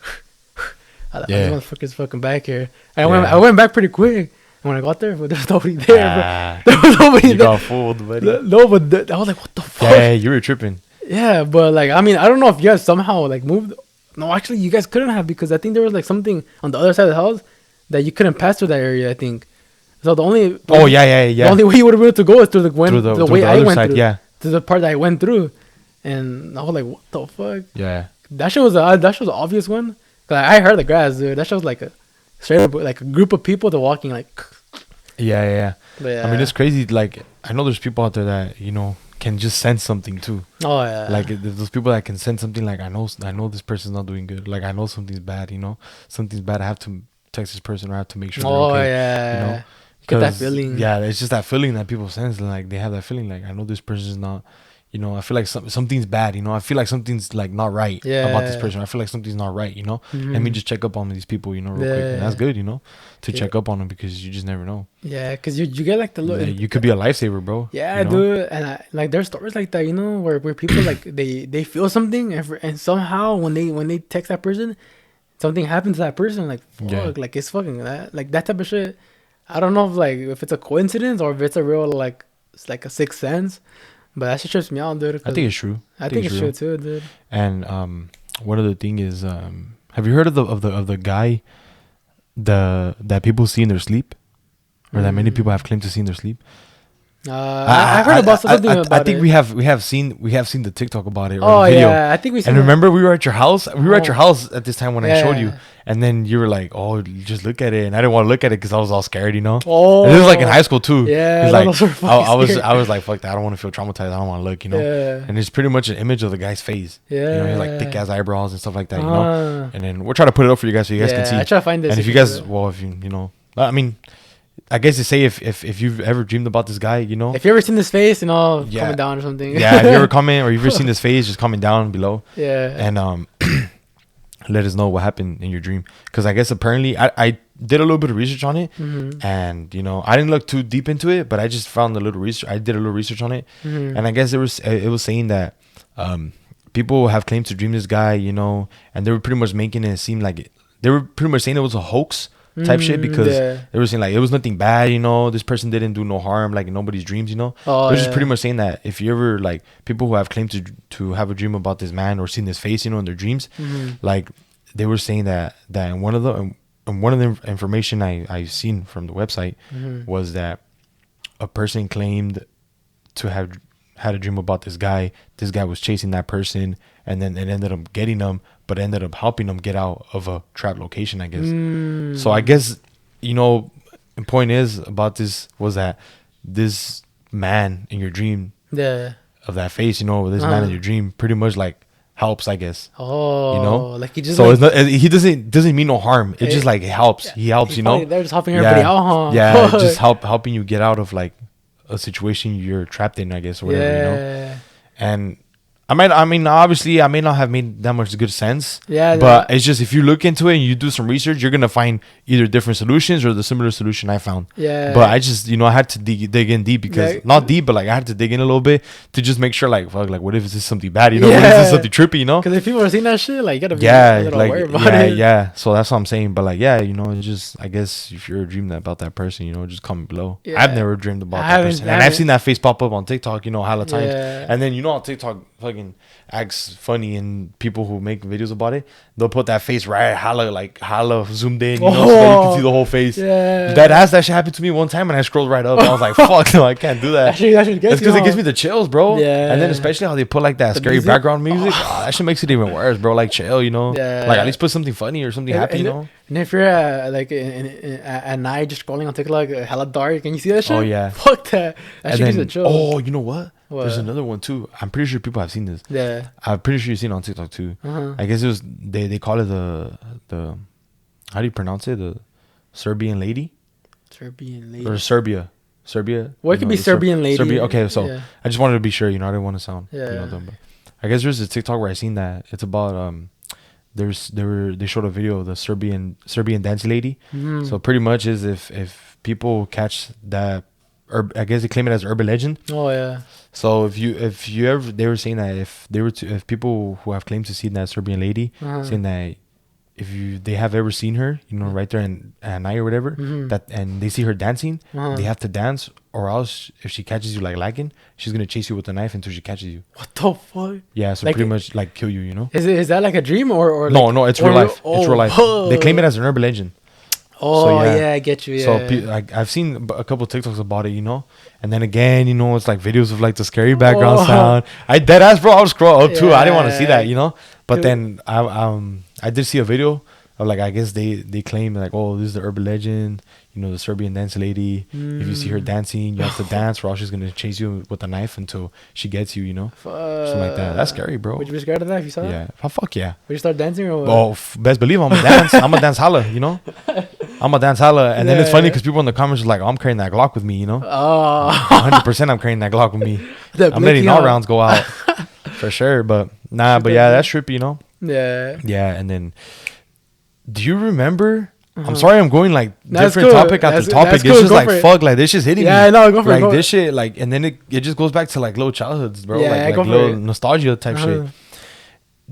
this motherfucker's fucking back here. And I went back pretty quick. And when I got there, there was nobody there. There was nobody there. Got fooled, buddy. No, but I was like, what the fuck? Yeah, you were tripping. Yeah, but like I mean, I don't know if you guys somehow like moved. No, actually, you guys couldn't have, because I think there was like something on the other side of the house that you couldn't pass through that area, I think. So the only The only way you would have been able to go is through the way I went through. Yeah. To the part that I went through, and I was like, what the fuck? Yeah. That shit was an obvious one. Cause I heard the grass, dude. That shit was like a straight up like a group of people that walking like. Yeah. But yeah. I mean, it's crazy. Like I know there's people out there that can just sense something too. Oh yeah. Like those people that can sense something. Like I know this person's not doing good. Like I know something's bad. Something's bad. I have to text this person, or I have to make sure they're okay. Yeah. Get that feeling. Yeah, it's just that feeling that people sense. Like they have that feeling. Like I know this person's not. I feel like something's bad. I feel like something's like not right about this person. I feel like something's not right. Let me just check up on these people. Real quick. And that's good. To check up on them, because you just never know. Yeah, because you get like the look. Yeah, you could be a lifesaver, bro. Yeah, dude. And like there's stories like that, where people like they feel something, and somehow when they text that person, something happens to that person. Like fuck, like it's fucking that type of shit. I don't know if it's a coincidence or if it's a real like it's like a sixth sense. But that shit trips me out, dude. I think it's true. I think it's true too, dude. And one other thing is, have you heard of the guy that people see in their sleep, or that many people have claimed to see in their sleep. I heard about something about it. I think we have seen the TikTok about it. Or the video. Yeah, I think we. And remember, we were at your house. We were at your house at this time when I showed you, and then you were like, "Oh, just look at it," and I didn't want to look at it because I was all scared, you know. Oh, and it was like in high school too. Yeah, like I was like, "Fuck that! I don't want to feel traumatized. I don't want to look," you know. Yeah. And it's pretty much an image of the guy's face. Yeah, you know, he had like thick ass eyebrows and stuff like that, you know. And then we're trying to put it up for you guys so you guys can see. I try to find this. And if you guys, if you know, I mean. I guess to say if you've ever dreamed about this guy, you know. If you ever seen this face, you know, comment down or something. Yeah, if you ever comment or you've ever seen this face, just comment down below. Yeah. And let us know what happened in your dream. Because I guess apparently I did a little bit of research on it. Mm-hmm. And, you know, I didn't look too deep into it, but I just found a little research. I did a little research on it. Mm-hmm. And I guess it was saying that people have claimed to dream this guy, you know, and they were pretty much making it seem like they were pretty much saying it was a hoax type shit, because they were saying like it was nothing bad, you know, this person didn't do no harm, like in nobody's dreams, you know. They're just pretty much saying that if you ever like people who have claimed to have a dream about this man or seen his face, you know, in their dreams, like they were saying that in one of the information I seen from the website was that a person claimed to have had a dream about this guy. This guy was chasing that person, and then it ended up getting them, but ended up helping them get out of a trap location, I guess. So I guess, you know, the point is about this was that this man in your dream, of that face, you know, this man in your dream pretty much like helps, I guess. You know, like he just so it's not, he doesn't mean no harm. It just like it helps. He helps, you know. They're just helping everybody out, huh? Yeah, just helping you get out of like a situation you're trapped in, I guess, or whatever, you know. And I mean, obviously, I may not have made that much good sense. Yeah. But it's just if you look into it and you do some research, you're gonna find either different solutions or the similar solution I found. Yeah. But I just, you know, I had to dig in deep because not deep, but like I had to dig in a little bit to just make sure, like, fuck, like, what if this is something bad? You know, what if this is something trippy? You know? Because if people are seeing that shit, like, you gotta be a little worried about it. Yeah. So that's what I'm saying. But like, yeah, you know, it's just, I guess if you're dreaming about that person, you know, just comment below. Yeah. I've never dreamed about that person, and I've seen that face pop up on TikTok, you know, hella times. Yeah. And then you know, on TikTok, fucking acts funny, and people who make videos about it, they'll put that face right hella zoomed in, you know, so that you can see the whole face. Yeah. That shit happened to me one time, and I scrolled right up. And I was like, fuck no, I can't do that. It's because it gives me the chills, bro. Yeah. And then especially how they put like that scary background music. That shit makes it even worse, bro. Like, chill, you know. Yeah. Like, at least put something funny or something happy, you know. And if you're like at night just scrolling on TikTok, hella dark, and you see that shit, oh yeah, fuck that. That shit gives a chill. Oh, you know what? There's another one too. I'm pretty sure people have seen this. Yeah. I'm pretty sure you've seen it on TikTok too. I guess it was they call it the how do you pronounce it? The Serbian lady? Serbian lady. Or Serbia. Well, it could be Serbian lady. Serbia. Okay, so I just wanted to be sure, you know, I didn't want to sound dumb, but I guess there's a TikTok where I seen that. It's about they showed a video of the Serbian dance lady. So pretty much is if people catch that, or I guess they claim it as urban legend. Oh yeah. So if you ever, they were saying that if people who have claimed to see that Serbian lady, saying that if they have ever seen her, you know, right there at night or whatever, that and they see her dancing, they have to dance, or else if she catches you like lagging, she's gonna chase you with a knife until she catches you. What the fuck? Yeah, so like, pretty much like kill you, you know. Is that like a dream or no, like, no, it's real life. It's real life. They claim it as an urban legend. Oh, so, yeah, I get you. Yeah. So I've seen a couple of TikToks about it, you know, and then again, you know, it's like videos of like the scary background sound. I dead ass, bro. I'll scroll up too. I didn't want to see that, you know, but then I did see a video of like, I guess they claim like, oh, this is the urban legend, you know, the Serbian dance lady. If you see her dancing, you have to dance, or else she's gonna chase you with a knife until she gets you, you know, something like that. That's scary, bro. Would you be scared of that if you saw that? Yeah, fuck yeah. Would you start dancing or what? Oh, best believe I'm gonna dance. I'm gonna dance holla, you know. I'm gonna dance holla, and then it's funny because people in the comments are like, oh, I'm carrying that Glock with me, you know. 100% I'm carrying that Glock with me. I'm letting all rounds go out for sure, but yeah, that's trippy, you know. Yeah, and then do you remember? I'm sorry, I'm going like different topic after topic. It's just like fuck, like this shit's hitting me. Yeah, no, go for it. Like this shit, like, and then it just goes back to like little childhoods, bro. Yeah, like little nostalgia type shit.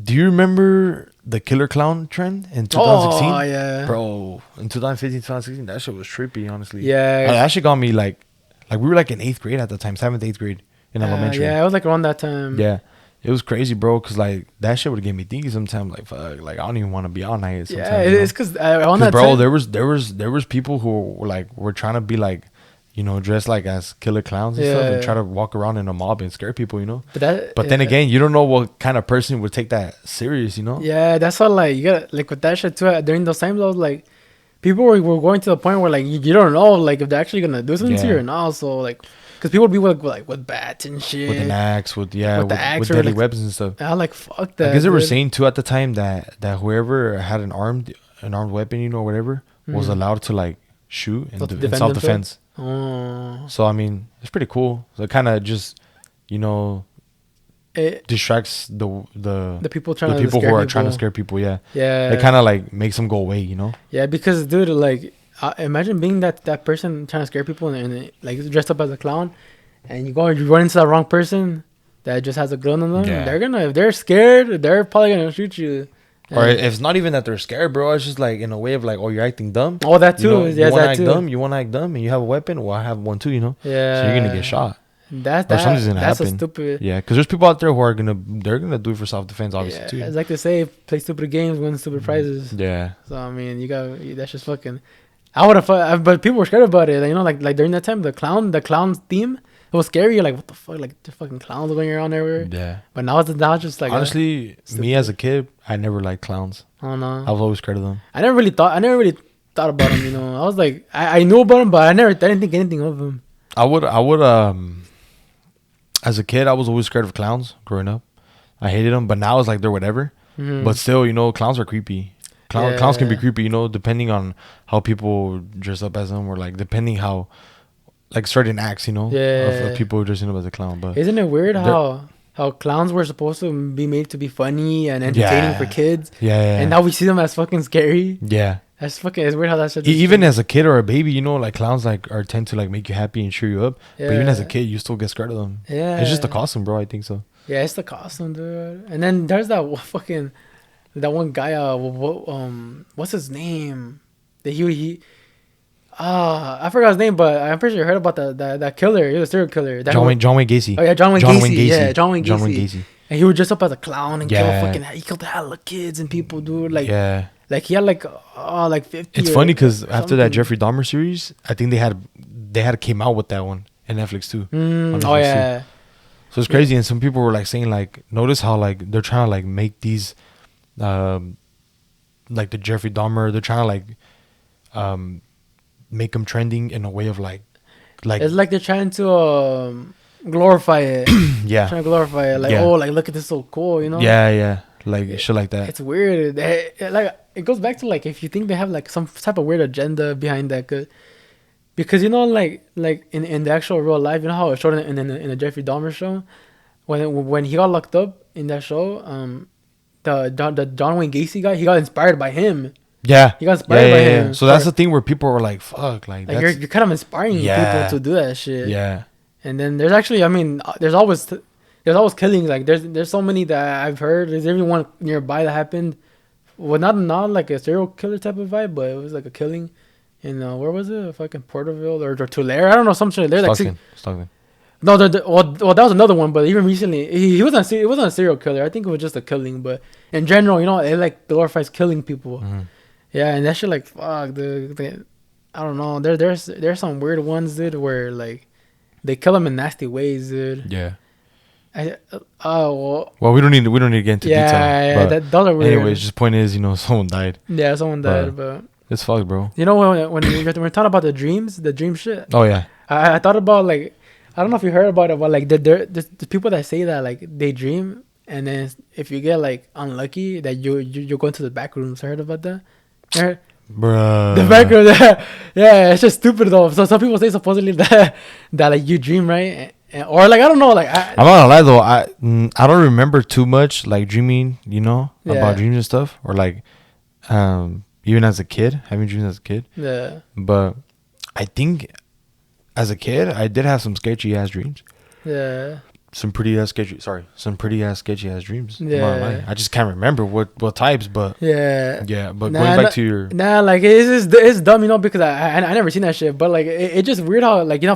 Do you remember the killer clown trend in 2016? Oh yeah, bro. In 2015, 2016, that shit was trippy, honestly. Yeah, that shit got me like we were like in 8th grade at the time, 7th, 8th grade in elementary. Yeah, I was like around that time. Yeah. It was crazy, bro. Cause like that shit would have gave me thinking sometimes. Like fuck, like I don't even want to be all night. Yeah, it's cause on that bro, time, there was people who were trying to be like, dressed like as killer clowns and stuff, and try to walk around in a mob and scare people, But then again, you don't know what kind of person would take that serious, Yeah, that's what like you got like with that shit too. During those times, I was like, people were going to the point where like you don't know like if they're actually gonna do something to you or not. So like. Because people would be with bats and shit. With an axe, with deadly weapons and stuff. I like fuck that. I guess they were saying too at the time that whoever had an armed weapon, or whatever, was allowed to like shoot in self-defense. Oh. So I mean, it's pretty cool. So it kind of just, it distracts the people who are trying to scare people. Yeah. Yeah. It kind of like makes them go away. Yeah, because dude, like. Imagine being that person trying to scare people and like dressed up as a clown, and you run into the wrong person that just has a gun on them. Yeah. If they're scared, they're probably gonna shoot you. Or if it's not even that they're scared, bro. It's just like in a way of like, oh, you're acting dumb. Oh, that too. You want to act dumb. You want to act dumb, and you have a weapon. Well, I have one too. Yeah. So you're gonna get shot. Something's gonna happen. A stupid. Yeah, because there's people out there who are gonna do it for self-defense, obviously too. It's like they say, play stupid games, win stupid prizes. Yeah. So I mean, that's just fucking. I would have, but people were scared about it. Like during that time, the clown theme, it was scary. You're like, what the fuck? Like the fucking clowns going around everywhere. Yeah. But now it's just like. Honestly, me as a kid, I never liked clowns. Oh no. I was always scared of them. I never really thought about them. I was like, I knew about them, but I didn't think anything of them. I would as a kid, I was always scared of clowns growing up. I hated them, but now it's like they're whatever. Mm-hmm. But still, clowns are creepy. Clowns can be creepy, depending on how people dress up as them, or like depending how, like certain acts, of people dressing up as a clown. But isn't it weird how clowns were supposed to be made to be funny and entertaining for kids? Yeah. And now we see them as fucking scary. Yeah. It's weird how that shit. Even as a kid or a baby, like clowns tend to like make you happy and cheer you up. Yeah. But even as a kid, you still get scared of them. Yeah. It's just the costume, bro. I think so. Yeah, it's the costume, dude. And then there's that one guy, what's his name? I forgot his name, but I'm pretty sure you heard about that killer. He was a serial killer. John Wayne Gacy. Oh yeah, John Wayne Gacy. Yeah, John Wayne Gacy. And he would dress up as a clown and he killed a hell of kids and people, dude. Like he had like 50. It's funny because after that Jeffrey Dahmer series, I think they had came out with that one in Netflix too. Oh yeah. Too. So it's crazy, and some people were like saying like, notice how like they're trying to like make these. Like the Jeffrey Dahmer, they're trying to like make them trending in a way of like it's like they're trying to glorify it. Yeah, trying to glorify it, like oh, like look at this, so cool, Yeah, like shit like that. It's weird. Like it goes back to like if you think they have like some type of weird agenda behind that, because like in the actual real life, how it showed in the Jeffrey Dahmer show, when he got locked up in that show, the John Wayne Gacy guy, he got inspired by him. Yeah. He got inspired by him. So that's the thing where people were like, fuck. Like you're kind of inspiring people to do that shit. Yeah. And then there's actually, there's always killings. Like there's so many that I've heard. There's everyone nearby that happened. Well, not like a serial killer type of vibe, but it was like a killing in, where was it? Fucking Porterville or Tulare? I don't know, some shit. They're like Stockton. No, well, that was another one, but even recently, it wasn't a serial killer. I think it was just a killing, but in general, it like glorifies killing people. Mm-hmm. Yeah, and that shit like fuck, dude. I don't know. There's some weird ones, dude, where like they kill them in nasty ways, dude. Yeah. Well, we don't need to get into detail. Yeah, those are weird. Anyways, just point is, someone died. Yeah, someone died, but it's fucked, bro. When we're talking about the dream shit. Oh yeah. I thought about like. I don't know if you heard about it, but like there's people that say that like they dream, and then if you get like unlucky, that you go into the back rooms. I heard about that. Bruh. The back room, yeah, it's just stupid though. So some people say supposedly that like you dream, right? Or like I don't know, like I'm not gonna lie though, I don't remember too much like dreaming, about dreams and stuff, or like even as a kid, having dreams as a kid. Yeah. But I think. As a kid, I did have some sketchy ass dreams. Yeah. Some pretty ass sketchy ass dreams. Yeah. I just can't remember what types, but yeah. Yeah, but going back to your like it's dumb, because I never seen that shit, but like it's just weird how like they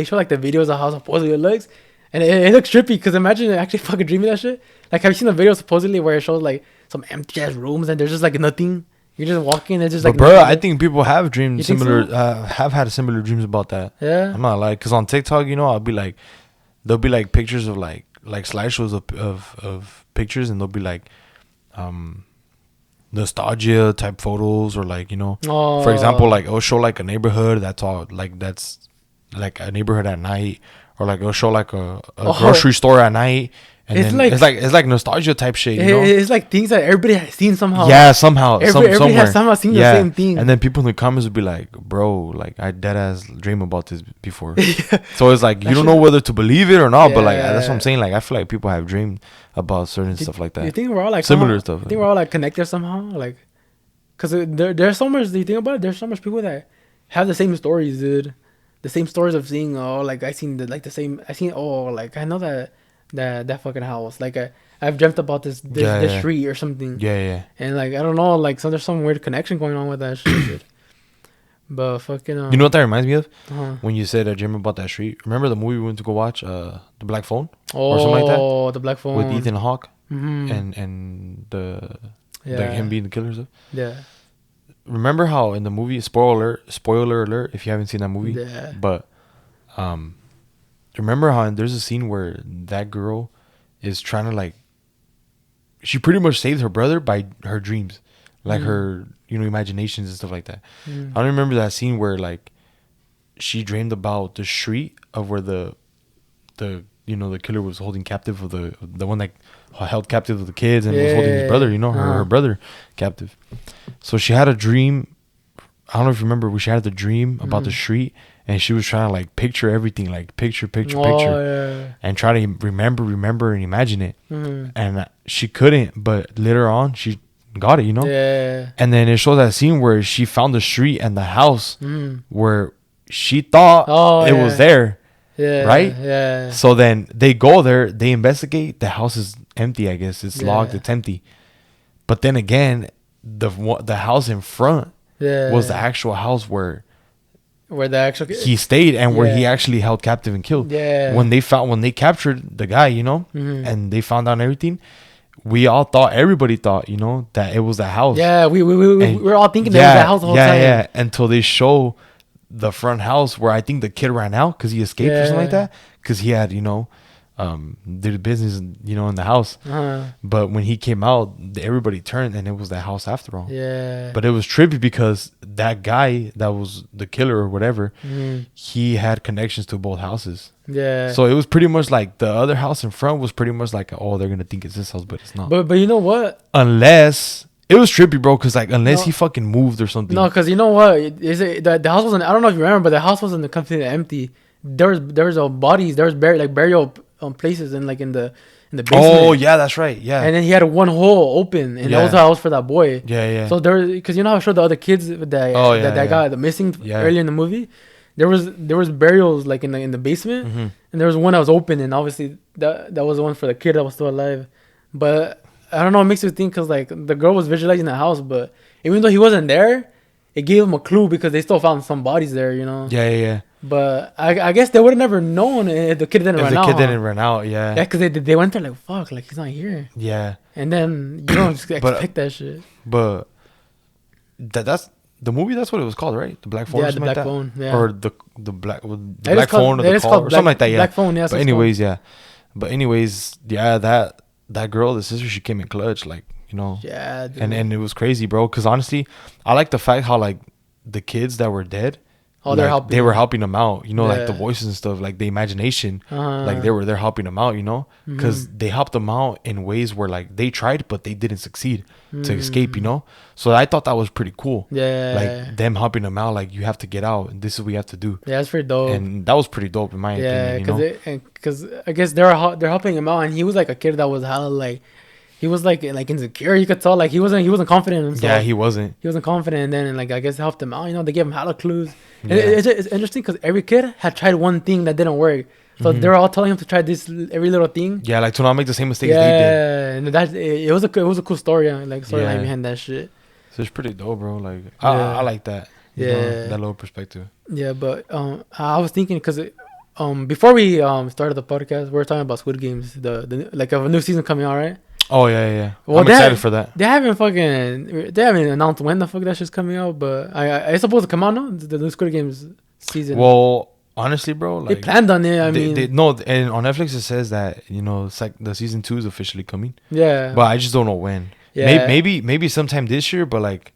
show like the videos of how supposedly it looks, And it looks trippy because imagine actually fucking dreaming that shit. Like, have you seen the video supposedly where it shows like some empty ass rooms and there's just like nothing? You're just walking and just like. But bro, I think people have dreamed similar. So? Have had similar dreams about that. Yeah. I'm not like, cause on TikTok, you know, I'll be like, there'll be like pictures of like slideshows of pictures, and they'll be like, nostalgia type photos, or like, you know, for example, like it'll show like a neighborhood that's all like a neighborhood at night, or like it'll show like a grocery store at night, and it's then like, it's like nostalgia type shit, you know? It's like things that everybody has seen somehow. Yeah, somehow. Everybody has somehow seen the same thing. And then people in the comments would be like, bro, like I dead ass dream about this before. So it's like, you don't know whether to believe it or not, but like that's what I'm saying. Like I feel like people have dreamed about certain stuff like that. You think we're all like similar stuff? I think we're all like connected somehow, like, cause there's so much. Do you think about it? There's so much people that have the same stories, dude. The same stories of seeing, like I seen the same. I seen, like I know that fucking house. Like I've dreamt about this street or something. Yeah. And like I don't know, like there's some weird connection going on with that shit, dude. But fucking. You know what that reminds me of? When you said dream about that street. Remember the movie we went to go watch, The Black Phone, or something like that? Oh, The Black Phone with Ethan Hawke, and the like him being the killer stuff. Yeah. Remember how in the movie, spoiler alert if you haven't seen that movie, but remember how there's a scene where that girl is trying to like, she pretty much saved her brother by her dreams, like her, you know, imaginations and stuff like that. I don't remember that scene where like she dreamed about the street of where the you know, the killer was holding captive of the one that held captive of the kids and was holding his brother, you know, her brother captive. So she had a dream. I don't know if you remember, she had the dream about the street, and she was trying to like picture everything, like picture, and try to remember and imagine it. And she couldn't, but later on she got it, you know. And then it shows that scene where she found the street and the house where she thought it was there. Right? Yeah. So then they go there, they investigate, the house is empty, I guess. It's locked, it's empty. But then again, the house in front was the actual house where the actual he stayed and where he actually held captive and killed. When they captured the guy, you know, and they found out everything, everybody thought, you know, that it was the house. Yeah, we're all thinking that it was the house the whole time. Yeah, until they show the front house where I think the kid ran out because he escaped or something like that, because he had, you know, did business, you know, in the house. But when he came out, everybody turned and it was the house after all. But it was trippy because that guy that was the killer or whatever, he had connections to both houses. So it was pretty much like the other house in front was pretty much like, oh, they're gonna think it's this house, but it's not. But you know what? Unless it was trippy, bro, because like unless he fucking moved or something. No, because you know what? The house wasn't. I don't know if you remember, but the house wasn't completely empty. There was bodies. There was burial places in like in the basement. Oh yeah, that's right. Yeah. And then he had one hole open, and that was the house for that boy. Yeah. So there, because you know how I showed the other kids that got the missing earlier in the movie. There was burials like in the basement, and there was one that was open, and obviously that was the one for the kid that was still alive. But I don't know, it makes you think because like the girl was visualizing the house, but even though he wasn't there, it gave him a clue because they still found some bodies there, you know. Yeah. But I guess they would have never known if the kid didn't run out. Yeah. Yeah, because they went there like, fuck, like he's not here. Yeah. And then you don't just expect that shit. But that's the movie. That's what it was called, right? The Black Phone. Yeah, the Black Phone. Yeah. Or the Black Phone or the call or something like that. Yeah. Black Phone. Yeah. But anyways, that girl, the sister, she came in clutch, like, you know. Yeah. Dude. And it was crazy, bro. Because honestly, I like the fact how like the kids that were dead. Oh, they're helping. They were helping them out, you know, like the voices and stuff, like the imagination, like they're helping them out, you know, because they helped them out in ways where like they tried, but they didn't succeed to escape, you know. So I thought that was pretty cool. Yeah. Like them helping them out, like you have to get out, and this is what you have to do. Yeah, that's pretty dope. And that was pretty dope in my opinion. Yeah, because I guess they're helping him out, and he was like a kid that was hella like. He was like insecure. You could tell like he wasn't confident in himself. Yeah, he wasn't. He wasn't confident, and then like I guess helped him out. You know, they gave him hella clues. Yeah. It's interesting because every kid had tried one thing that didn't work, so they're all telling him to try every little thing. Yeah, like to not make the same mistakes they did. Yeah, and it was a cool story, like storyline behind that shit. So it's pretty dope, bro. Like I like that. You know, that little perspective. Yeah, but I was thinking because before we started the podcast, we were talking about Squid Games, the like a new season coming out, right? Oh yeah. Well, I'm excited for that. They haven't announced when the fuck that shit's coming out, but it's supposed to come out now. The new Squid Games season. Well, honestly, bro, like they planned on it. I mean, and on Netflix it says that it's like the season 2 is officially coming. Yeah, but I just don't know when. Yeah, maybe sometime this year, but like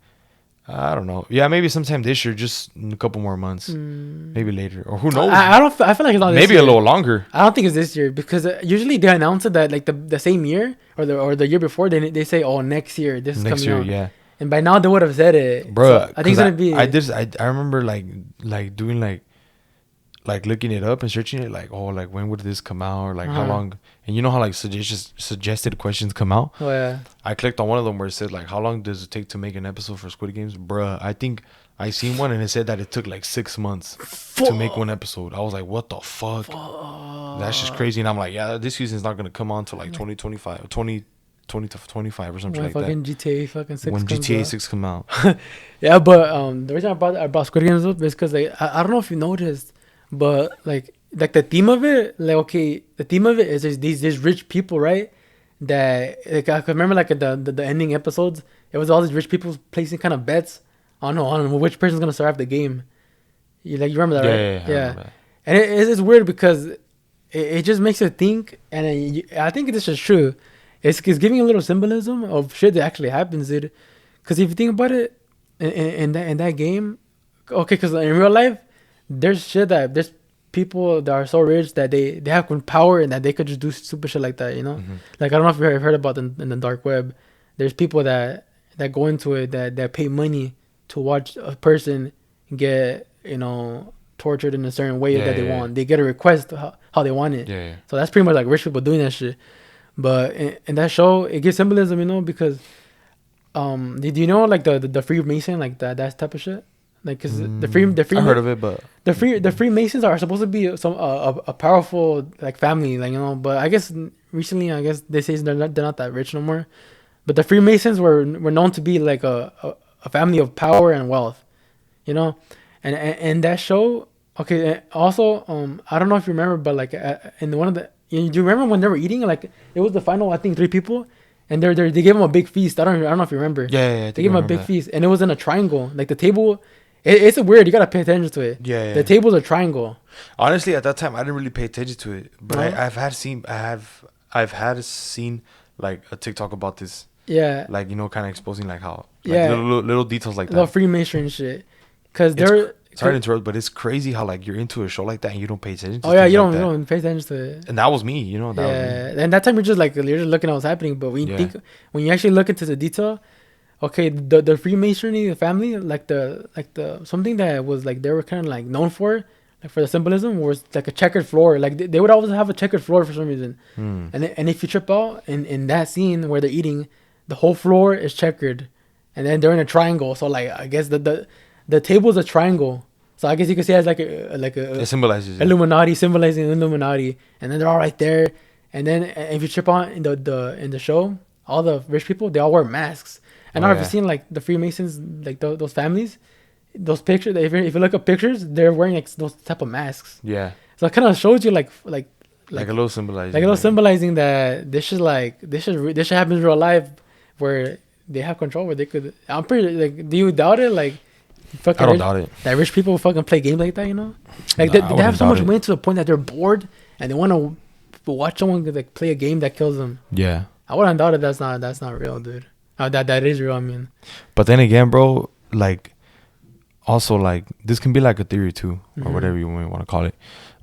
I don't know. Yeah, maybe sometime this year, just in a couple more months, maybe later, or who knows? I don't. I feel like it's not. Maybe this year. A little longer. I don't think it's this year because usually they announce it that like the same year or the year before. They say, oh, next year this is coming out. Yeah. And by now they would have said it, bro. So I think it's gonna be. I remember like doing like looking it up and searching it, like, oh, like when would this come out, or like how long? And you know how like suggested questions come out. Oh yeah. I clicked on one of them where it said like, how long does it take to make an episode for Squid Games, bruh? I think I seen one and it said that it took like 6 months to make one episode. I was like, what the fuck? That's just crazy. And I'm like, yeah, this season's not gonna come on till like 2025 or 20 to 25 or something like that. GTA fucking 6 when GTA 6 come out. Yeah, but the reason I brought Squid Games up is because like I don't know if you noticed, but like the theme of it, like the theme of it is these rich people, right? That like I can remember like the ending episodes, it was all these rich people placing kind of bets on which person's gonna survive the game. You remember that, right? Yeah. And it's weird because it just makes you think, and I think this is true. It's giving a little symbolism of shit that actually happens, dude. Because if you think about it, in that game, okay, because in real life, there's people that are so rich that they have power and that they could just do stupid shit like that, Like I don't know if you've heard about in the dark web. There's people that go into it that pay money to watch a person get tortured in a certain way that they want. They get a request how they want it. Yeah. So that's pretty much like rich people doing that shit. But in that show, it gives symbolism, because did you know like the Freemason, like that type of shit? Like, cause the I heard of it, but the Freemasons are supposed to be a powerful like family, like But I guess recently, they say they're not that rich no more. But the Freemasons were known to be like a family of power and wealth, And that show, okay. Also, I don't know if you remember, but like in one of the, do you remember when they were eating? Like it was the final, I think 3 people, and they gave them a big feast. I don't know if you remember. Yeah. They gave them a big feast, and it was in a triangle. Like the table. It's weird. You gotta pay attention to it. Yeah. The table's a triangle. Honestly, at that time, I didn't really pay attention to it, but No? I've had seen like a TikTok about this. Yeah. Like kind of exposing like how little details like that. The Freemason shit, because they're. Sorry to interrupt, but it's crazy how like you're into a show like that and you don't pay attention to Oh yeah, you like don't pay attention to it. And that was me, That was me. And that time you're just looking at what's happening, but when you actually look into the detail. Okay, the Freemasonry family, like the something that was like they were kind of like known for, like for the symbolism, was like a checkered floor. Like they would always have a checkered floor for some reason. And if you trip out in that scene where they're eating, the whole floor is checkered, and then they're in a triangle. So like I guess the table is a triangle. So I guess you could say it as it symbolizes Illuminati, symbolizing Illuminati, and then they're all right there. And then if you trip out in the show, all the rich people, they all wear masks. And I don't know if you've seen like the Freemasons, like those families, those pictures. If you look up pictures, they're wearing like those type of masks. Yeah. So it kind of shows you like a little symbolizing. Like a little symbolizing that this shit happen in real life, where they have control, where they could. I'm pretty like. Do you doubt it? Like, I don't doubt it. That rich people fucking play games like that, Like they have so much money to the point that they're bored and they want to watch someone like play a game that kills them. Yeah. I wouldn't doubt it. That's not real, dude. That is real, I mean. But then again, bro, like, also, like, this can be like a theory too, or whatever you want to call it.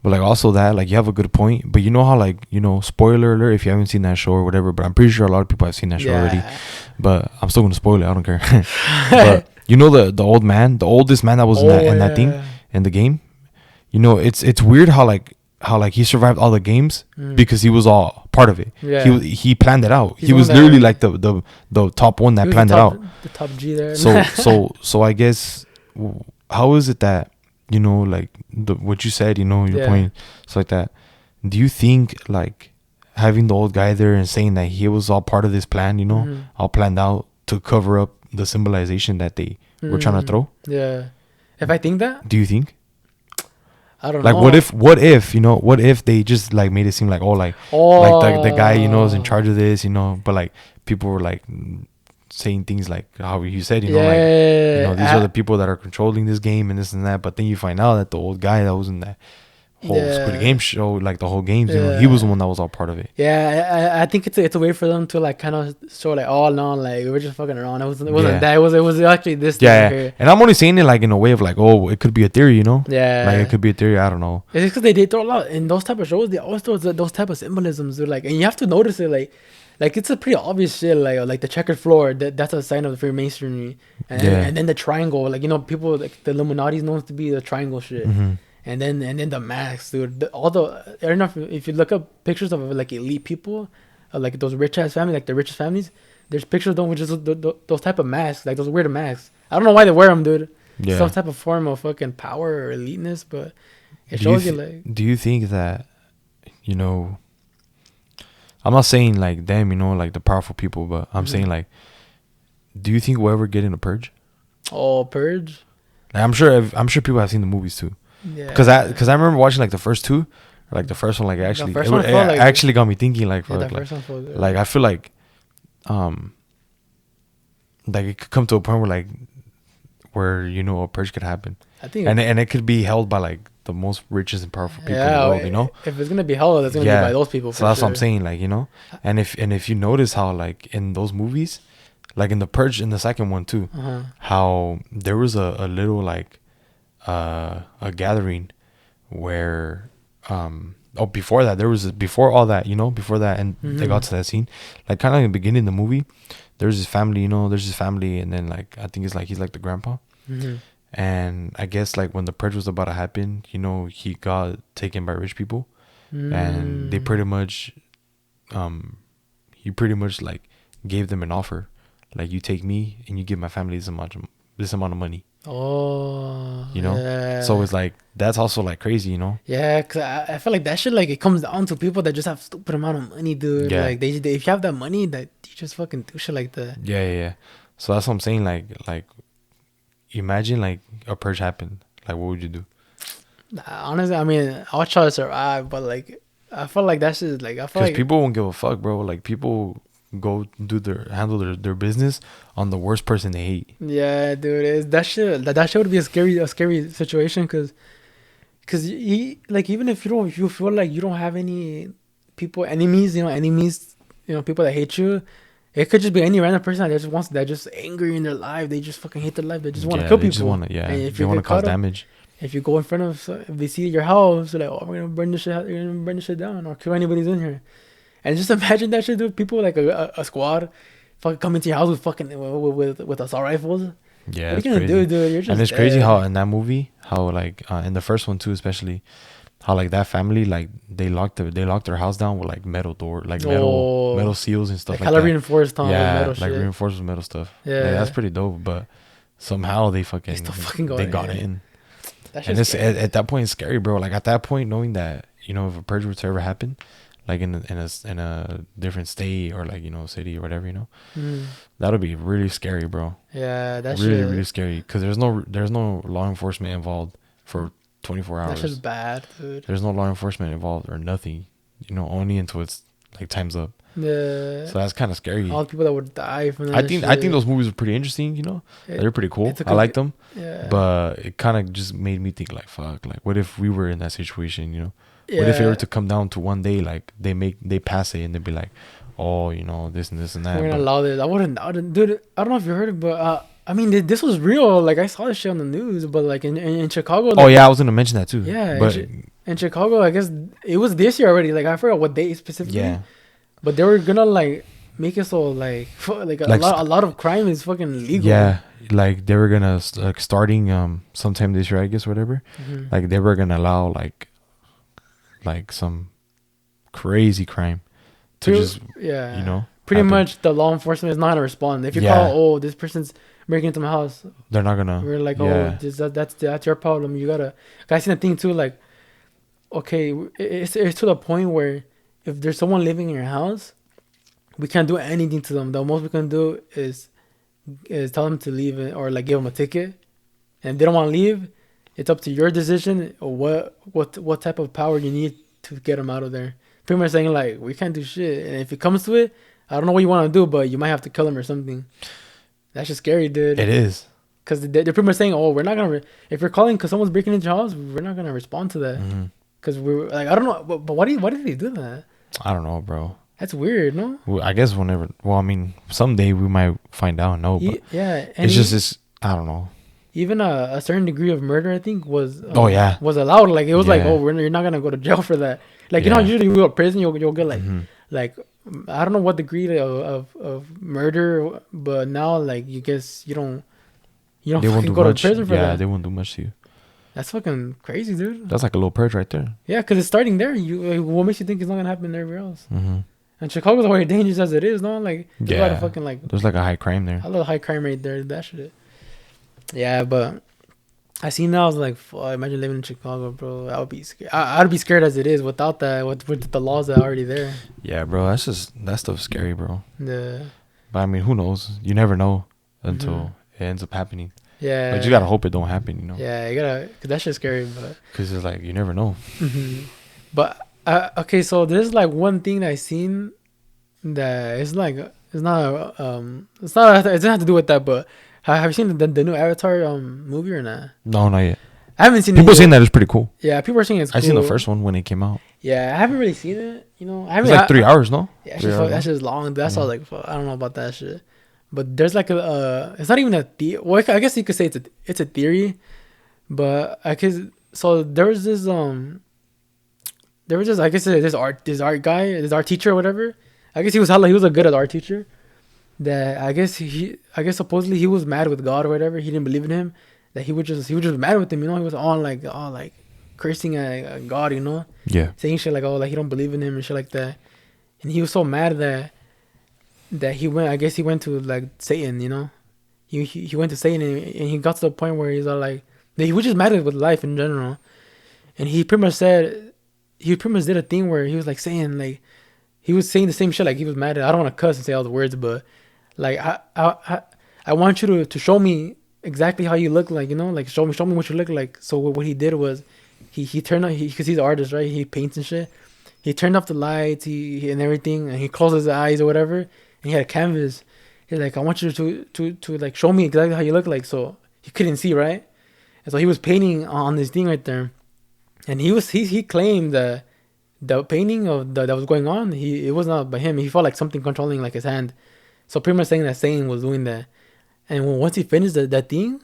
But like, also that, like, you have a good point. But you know how, like, spoiler alert if you haven't seen that show or whatever. But I'm pretty sure a lot of people have seen that show already. But I'm still gonna spoil it. I don't care. But the old man, the oldest man that was in that thing in the game. It's weird how he survived all the games because he was all part of it. Yeah. He planned it out. He was literally like the top one that planned it out. The top G there. So I guess how is it that like what you said, your point, it's like that. Do you think like having the old guy there and saying that he was all part of this plan, all planned out to cover up the symbolization that they were trying to throw? Yeah. If I think that, do you think? I don't know. Like, what if they just like made it seem like like the guy, is in charge of this, but like people were like saying things like how you said, these are the people that are controlling this game and this and that. But then you find out that the old guy that was in that whole Squid Game show, like the whole games, he was the one that was all part of it. Yeah, I think it's a way for them to like kind of show like, oh no, like we're just fucking around. It wasn't that. It was actually this thing. Yeah, here. And I'm only saying it like in a way of like, oh, it could be a theory, Yeah, like it could be a theory. I don't know. It's because they throw a lot in those type of shows. They always throw those type of symbolisms. They're like, and you have to notice it, like it's a pretty obvious shit. Like the checkered floor. That's a sign of Freemasonry. And then the triangle. Like people like the Illuminati is known to be the triangle shit. Mm-hmm. And then the masks, dude. I don't know if you look up pictures of like elite people, like those rich ass families, like the richest families. There's pictures of them with just those type of masks, like those weird masks. I don't know why they wear them, dude. Yeah. Some type of form of fucking power or eliteness, but it shows you like. Do you think that, I'm not saying like them, like the powerful people, but I'm saying like, do you think we'll ever get in a purge? Oh, purge. Like, I'm sure people have seen the movies too. Yeah. Because I remember watching like the first two, or like the first one, like actually it actually got me thinking like, like I feel like it could come to a point where a purge could happen. I think and it could be held by like the most richest and powerful people in the world, If it's gonna be held, it's gonna be by those people. So that's what I'm saying, like, and if you notice how like in those movies, like in the Purge, in the second one too, how there was a little like a gathering where before that before all that, before that, and they got to that scene, like kind of in the beginning of the movie, there's this family, and then like I think it's like he's like the grandpa. And I guess like when the purge was about to happen, he got taken by rich people, and they pretty much, he pretty much like gave them an offer, like you take me and you give my family this amount of money. Oh, yeah. So it's like that's also like crazy, Yeah, cause I feel like that shit like it comes down to people that just have stupid amount of money, dude. Yeah. Like they if you have that money, that you just fucking do shit like that. Yeah. So that's what I'm saying, like. Imagine like a purge happened. Like, what would you do? Honestly, I mean, I'll try to survive, but like, I feel like that's just like because people won't give a fuck, bro. Like, people go handle their business on the worst person they hate. Yeah, dude, that shit would be a scary situation because like even if you feel like you don't have any enemies, people that hate you. It could just be any random person that just angry in their life. They just fucking hate their life. They just want to kill people. If you want to cause damage. If you go in front of, if they see your house, they're like, oh, we're gonna burn this shit down or kill anybody's in here. And just imagine that shit, dude. People like a squad, fucking come into your house with fucking with assault rifles. Yeah, what are you gonna do, dude? You're just and it's crazy how in that movie, how like in the first one too, especially. How like that family, like they locked their house down with like metal door, like metal seals and stuff like that. Reinforced, metal shit. Reinforced with metal stuff. Yeah, that's pretty dope. But somehow they got in. And it's at that point it's scary, bro. Like at that point, knowing that if a purge were to ever happen, like in a different state or like city or whatever, that would be really scary, bro. Yeah, that's really scary because there's no law enforcement involved for 24 hours. That's just bad, dude. There's no law enforcement involved or nothing, only until it's like time's up. Yeah. So that's kind of scary. All the people that would die from that. I think those movies are pretty interesting. They're pretty cool. I like them. Yeah. But it kind of just made me think like, fuck, like what if we were in that situation? What if it were to come down to one day, like they pass it and they'd be like, oh, this and this and that. We're gonna allow this. I wouldn't, dude. I don't know if you heard it, but I mean, this was real. Like I saw this shit on the news, but like in Chicago. Like, oh yeah, I was gonna mention that too. Yeah, but in Chicago, I guess it was this year already. Like I forgot what date specifically. Yeah. But they were gonna like make it so like a lot of crime is fucking legal. Yeah, like they were gonna starting sometime this year, I guess, whatever. Mm-hmm. Like they were gonna allow like some crazy crime to just pretty much the law enforcement is not gonna respond if you call this person's breaking into my house. They're not gonna. We're like, that's your problem. You gotta. I seen a thing too. Like, okay, it's to the point where if there's someone living in your house, we can't do anything to them. The most we can do is tell them to leave or like give them a ticket, and if they don't want to leave, it's up to your decision. What type of power you need to get him out of there. Pretty much saying like we can't do shit, and if it comes to it, I don't know what you want to do, but you might have to kill him or something. That's just scary, dude. It is. Because they're pretty much saying, oh, we're not gonna if you're calling because someone's breaking into your house, we're not gonna respond to that. Because we're like, I don't know, but why did they do that? I don't know, bro. That's weird, no? Well, I guess whenever. Well, I mean, someday we might find out. No, but yeah, it's just this. I don't know. Even a certain degree of murder, I think, was was allowed. Like it was like, oh, you're not gonna go to jail for that. Like you know, usually you go to prison, you'll get like I don't know what degree of murder, but now like you guess you don't fucking go to prison for that. Yeah, they won't do much to you. That's fucking crazy, dude. That's like a little purge right there. Yeah, because it's starting there. What makes you think it's not gonna happen everywhere else? And Chicago's already dangerous as it is, no? Like there's a lot of fucking like there's like a high crime there. A little high crime rate there. That shit. Yeah, but I seen that. I was like, fuck, imagine living in Chicago, bro. I would be scared. I'd be scared as it is without that, with the laws that are already there. Yeah, bro. That stuff's scary, bro. Yeah. But I mean, who knows? You never know until it ends up happening. Yeah. But you gotta hope it don't happen, you know? Yeah, you gotta, cause that shit's scary, but. Cause it's like, you never know. But, okay, so there's like one thing that I seen that it's like, it doesn't have to do with that, but have you seen the new Avatar movie or not? No, not yet. I haven't seen it. People saying that it's pretty cool. Yeah, people are saying it's cool. I seen the first one when it came out. Yeah, I haven't really seen it, you know. It's like 3 hours, no? Yeah, that's just long. That's all like, I don't know about that shit. But there's like it's not even a well, I guess you could say it's a theory, but I guess so. There was this I guess this art teacher or whatever. I guess he was a good art teacher. That I guess supposedly he was mad with God or whatever. He didn't believe in him. That he was just mad with him. You know, he was all like cursing at God. You know, saying shit like, oh, like he don't believe in him and shit like that. And he was so mad that he went. I guess he went to like Satan. You know, he went to Satan and he got to the point where he's all like, he was just mad with life in general. And he pretty much did a thing where he was like saying like, he was saying the same shit, like he was mad. I don't want to cuss and say all the words, but like I want you to show me exactly how you look like, you know, like show me what you look like. So what he did was he turned on, because he's an artist, right? He paints and shit. He turned off the lights, he and everything, and he closed his eyes or whatever. And he had a canvas. He's like, I want you to like show me exactly how you look like. So he couldn't see, right? And so he was painting on this thing right there, and he claimed that the painting of that was going on, it was not by him. He felt like something controlling like his hand. So pretty much saying that Satan was doing that. And once he finished that thing,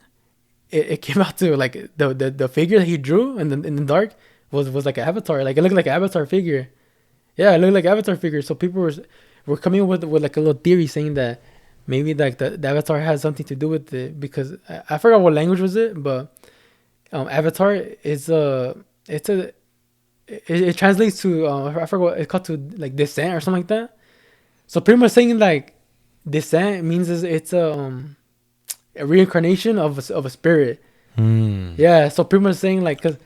it came out to like the figure that he drew in the dark was like an avatar. Like it looked like an avatar figure. Yeah, it looked like an avatar figure. So people were coming with like a little theory saying that maybe like the avatar has something to do with it, because I forgot what language was it, but avatar is it translates to I forgot what it's called, to like descent or something like that. So pretty much saying like descent means it's a reincarnation of a spirit. Yeah, so pretty much saying like, because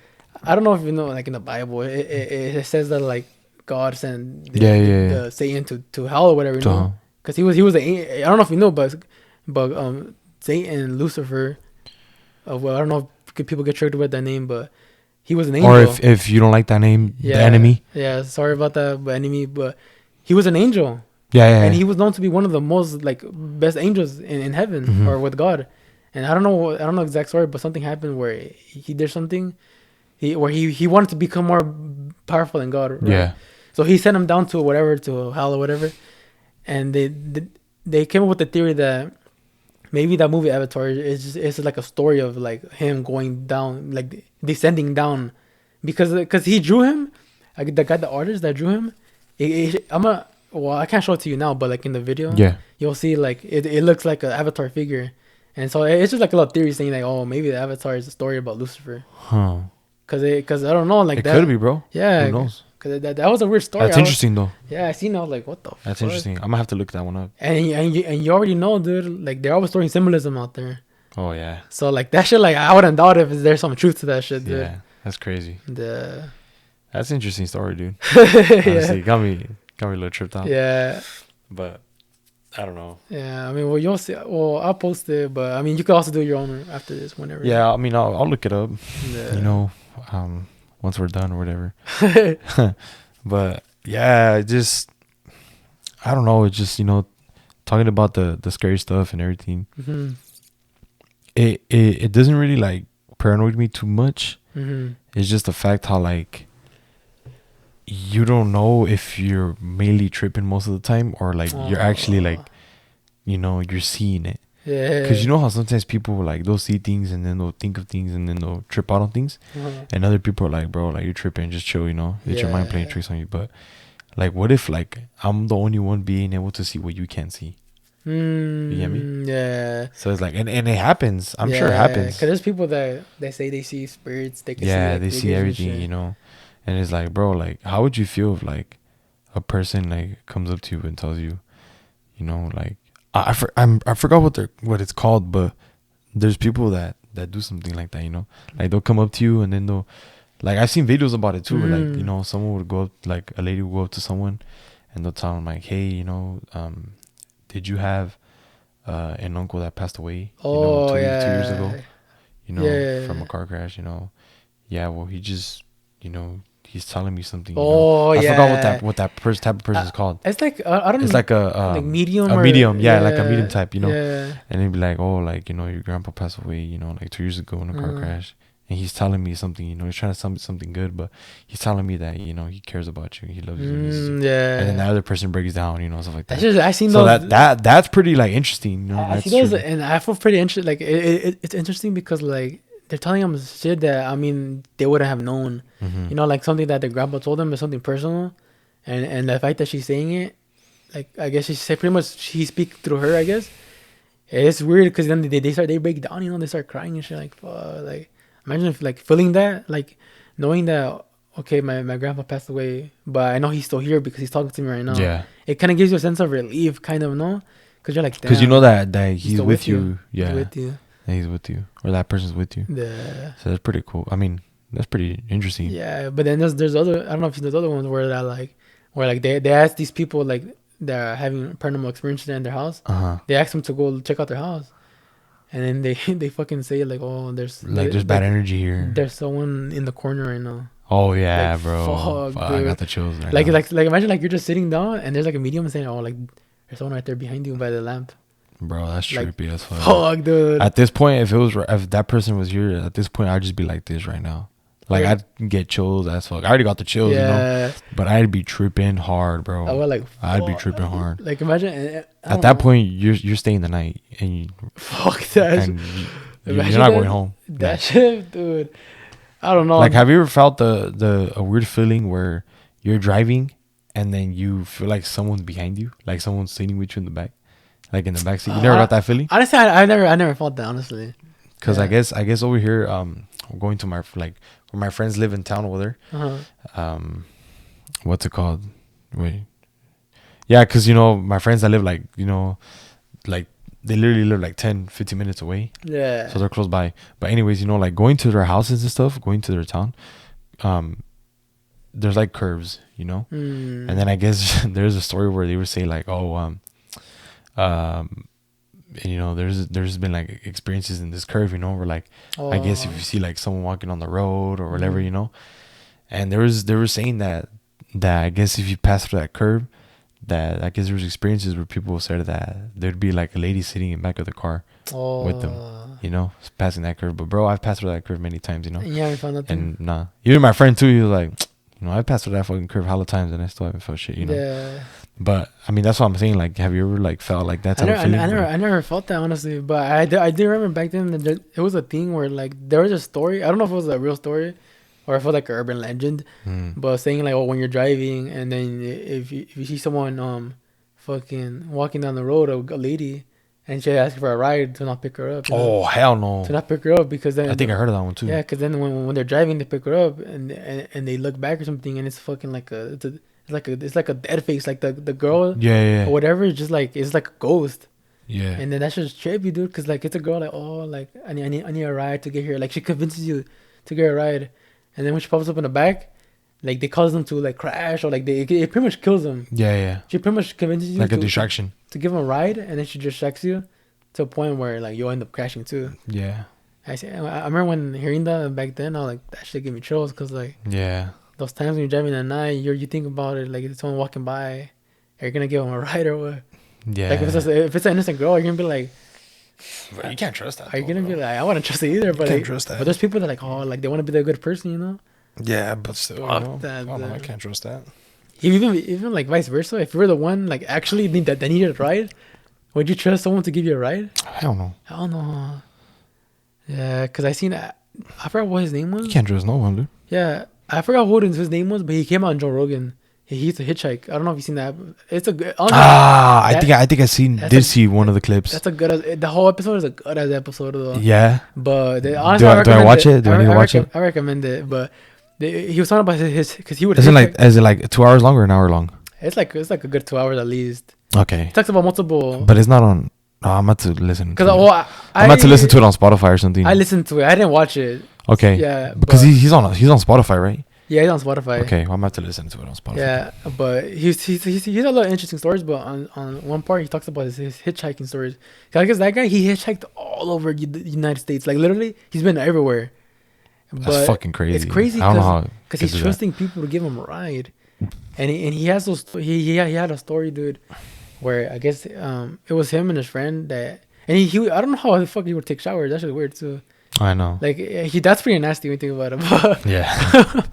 I don't know if you know, like in the Bible it says that like God sent the Satan to hell or whatever, you know, because he was I don't know if you know, but Satan, Lucifer, well, I don't know if people get tricked with that name, but he was an angel. Or if you don't like that name, the enemy. Yeah, sorry about that, but enemy. But he was an angel. Yeah. And he was known to be one of the most like best angels in heaven or with God. And I don't know the exact story, but something happened where he did something, he wanted to become more powerful than God. Right? Yeah. So he sent him down to whatever, to hell or whatever, and they came up with the theory that maybe that movie Avatar is like a story of like him going down, like descending down, because he drew him, like the artist that drew him. I can't show it to you now, but like in the video, you'll see like it looks like an Avatar figure, and so it's just like a little theory saying like, oh, maybe the Avatar is a story about Lucifer. Because I don't know, like that could be, bro. Yeah, who knows? Because that was a weird story. That's interesting though. Yeah, I seen. I was like, what the? That's interesting. I'm gonna have to look that one up. And you already know, dude. Like they're always throwing symbolism out there. Oh yeah. So like that shit, like I wouldn't doubt if there's some truth to that shit, dude. Yeah, that's crazy. That's an interesting story, dude. Honestly, got me a little tripped out. Yeah. But I don't know. Yeah, I mean, well, you'll see. Well, I'll post it, but I mean, you can also do your own after this, whenever. Yeah, I mean, I'll look it up. Yeah. You know, once we're done or whatever. But yeah, just I don't know. It's just talking about the scary stuff and everything. Mm-hmm. It doesn't really like paranoid me too much. Mm-hmm. It's just the fact how like you don't know if you're mainly tripping most of the time or like you're actually like you're seeing it. Yeah. Because you know how sometimes people like they'll see things and then they'll think of things and then they'll trip out on things, and other people are like, bro, like you're tripping, just chill, it's your mind playing tricks on you. But like, what if like I'm the only one being able to see what you can't see? You get me? Yeah. So it's like, and it happens. I'm sure it happens. Because there's people that they say they see spirits. They can see, like, they see everything, And it's like, bro, like, how would you feel if like a person like comes up to you and tells you, like, I forgot what it's called, but there's people that do something like that, like they'll come up to you and then they'll, like, I've seen videos about it too, where like, someone would go up, like a lady would go up to someone and they'll tell them like, hey, did you have an uncle that passed away, 2 years ago, from a car crash, yeah, well, he just, he's telling me something. I forgot what that type of person is called. It's like I don't know. It's like a like medium. A medium, like a medium type, Yeah. And he'd be like, oh, like your grandpa passed away, like 2 years ago in a car crash, and he's telling me something. He's trying to tell me something good, but he's telling me that he cares about you, he loves you. And then the other person breaks down, stuff like that. I seen so those. That's pretty like interesting. I see those, and I feel pretty interesting. Like it's interesting because like, they're telling them shit that, I mean, they wouldn't have known. Mm-hmm. Like something that their grandpa told them is something personal. And the fact that she's saying it, like, I guess she said pretty much he speak through her, I guess. It's weird because then they break down, they start crying and shit. Like, fuck. Like, imagine if, like, feeling that, like, knowing that, okay, my grandpa passed away, but I know he's still here because he's talking to me right now. Yeah. It kind of gives you a sense of relief, kind of, no? Because you're like, damn. Because that he's with you. Yeah. He's with you. And he's with you, or that person's with you. Yeah. So that's pretty cool. I mean, that's pretty interesting. Yeah, but then there's other, I don't know if there's other ones where they ask these people like that are having paranormal experiences in their house. They ask them to go check out their house, and then they fucking say like, oh, there's bad energy here. There's someone in the corner right now. Oh yeah, like, bro. Fuck, I got the chills. Right now. Like imagine like you're just sitting down and there's like a medium saying, oh, like there's someone right there behind you by the lamp. Bro, that's trippy as fuck. Fuck, dude. At this point, if that person was here, at this point, I'd just be like this right now. Like, I'd get chills as fuck. I already got the chills, but I'd be tripping hard, bro. I'd be tripping hard. Like, imagine at that point, you're staying the night and fuck that. And you're not going home. That shit, dude. I don't know. Like, have you ever felt a weird feeling where you're driving and then you feel like someone's behind you, like someone's sitting with you in the back? Like in the backseat, you never got that feeling? Honestly, I never felt that. Honestly, because I guess over here, going to my where my friends live in town over there. What's it called? Wait, yeah, because my friends that live like they literally live like 10, 15 minutes away. Yeah, so they're close by. But anyways, like going to their houses and stuff, going to their town, there's like curves, and then I guess there's a story where they would say like, oh, there's been like experiences in this curve, where like, I guess if you see like someone walking on the road or whatever, and they were saying that I guess if you pass through that curve, that I guess there was experiences where people said that there'd be like a lady sitting in the back of the car with them, passing that curve. But bro, I've passed through that curve many times, Yeah, I found nothing. And even my friend too, he was like, I've passed through that fucking curve hella times and I still haven't felt shit, Yeah. But I mean, that's what I'm saying. Like, have you ever like felt like that type of feeling? I never felt that, honestly. But I do remember back then that it was a thing where like there was a story. I don't know if it was a real story or if it was like an urban legend. But saying like, oh, when you're driving and then if you see someone fucking walking down the road, a lady, and she asks for a ride, to not pick her up. Oh hell no! To not pick her up because then I think I heard of that one too. Yeah, because then when they're driving, they pick her up and they look back or something, and it's fucking like it's like a dead face, like the girl, or whatever. It's just like it's like a ghost. Yeah. And then that's just trippy, dude, because like it's a girl like, oh, like I need a ride to get here. Like she convinces you to get a ride, and then when she pops up in the back, like they cause them to like crash or like it pretty much kills them. Yeah. She pretty much convinces you like a distraction to give him a ride, and then she just checks you to a point where like you'll end up crashing too. Yeah. I remember when hearing that back then, I was like, that shit gave me chills because like those times when you're driving at night, you think about it like if someone walking by, are you gonna give them a ride or what? Yeah. Like if it's an innocent girl, you're gonna be like, bro, you can't trust that. Are you gonna be like, I wouldn't trust it either, but can't trust that. But there's people that like, oh, like they want to be the good person, you know? Yeah, but still, fuck that. I can't trust that. Even like vice versa, if you're the one like actually that needed a ride, would you trust someone to give you a ride? Hell no. Yeah, because I forgot what his name was. You can't trust no one, dude. Yeah, I forgot what his name was, but he came out on Joe Rogan. He used to hitchhike. I don't know if you've seen that. It's a good. I think I see one of the clips. That's a good. The whole episode is a good as episode though. Yeah. But honestly, do I watch it? Do I need to watch it? I recommend it. But he was talking about his because he would. Is it like 2 hours long or an hour long? It's like a good 2 hours at least. Okay. He talks about multiple. But it's not on. No, I'm about to listen. Because I'm about to listen to it on Spotify or something. I listened to it. I didn't watch it. Okay. Yeah. Because he's on Spotify, right? Yeah, he's on Spotify. Okay, well, I'm about to listen to it on Spotify. Yeah, but he has a lot of interesting stories. But on one part, he talks about his hitchhiking stories. I guess that guy, he hitchhiked all over the United States. Like literally, he's been everywhere. That's fucking crazy. It's crazy I don't know how. Because he's trusting people to give him a ride, and he has those. He had a story, dude, where I guess it was him and his friend that, and he I don't know how the fuck he would take showers. That's just weird too. I know. Like that's pretty nasty when you think about it. Yeah.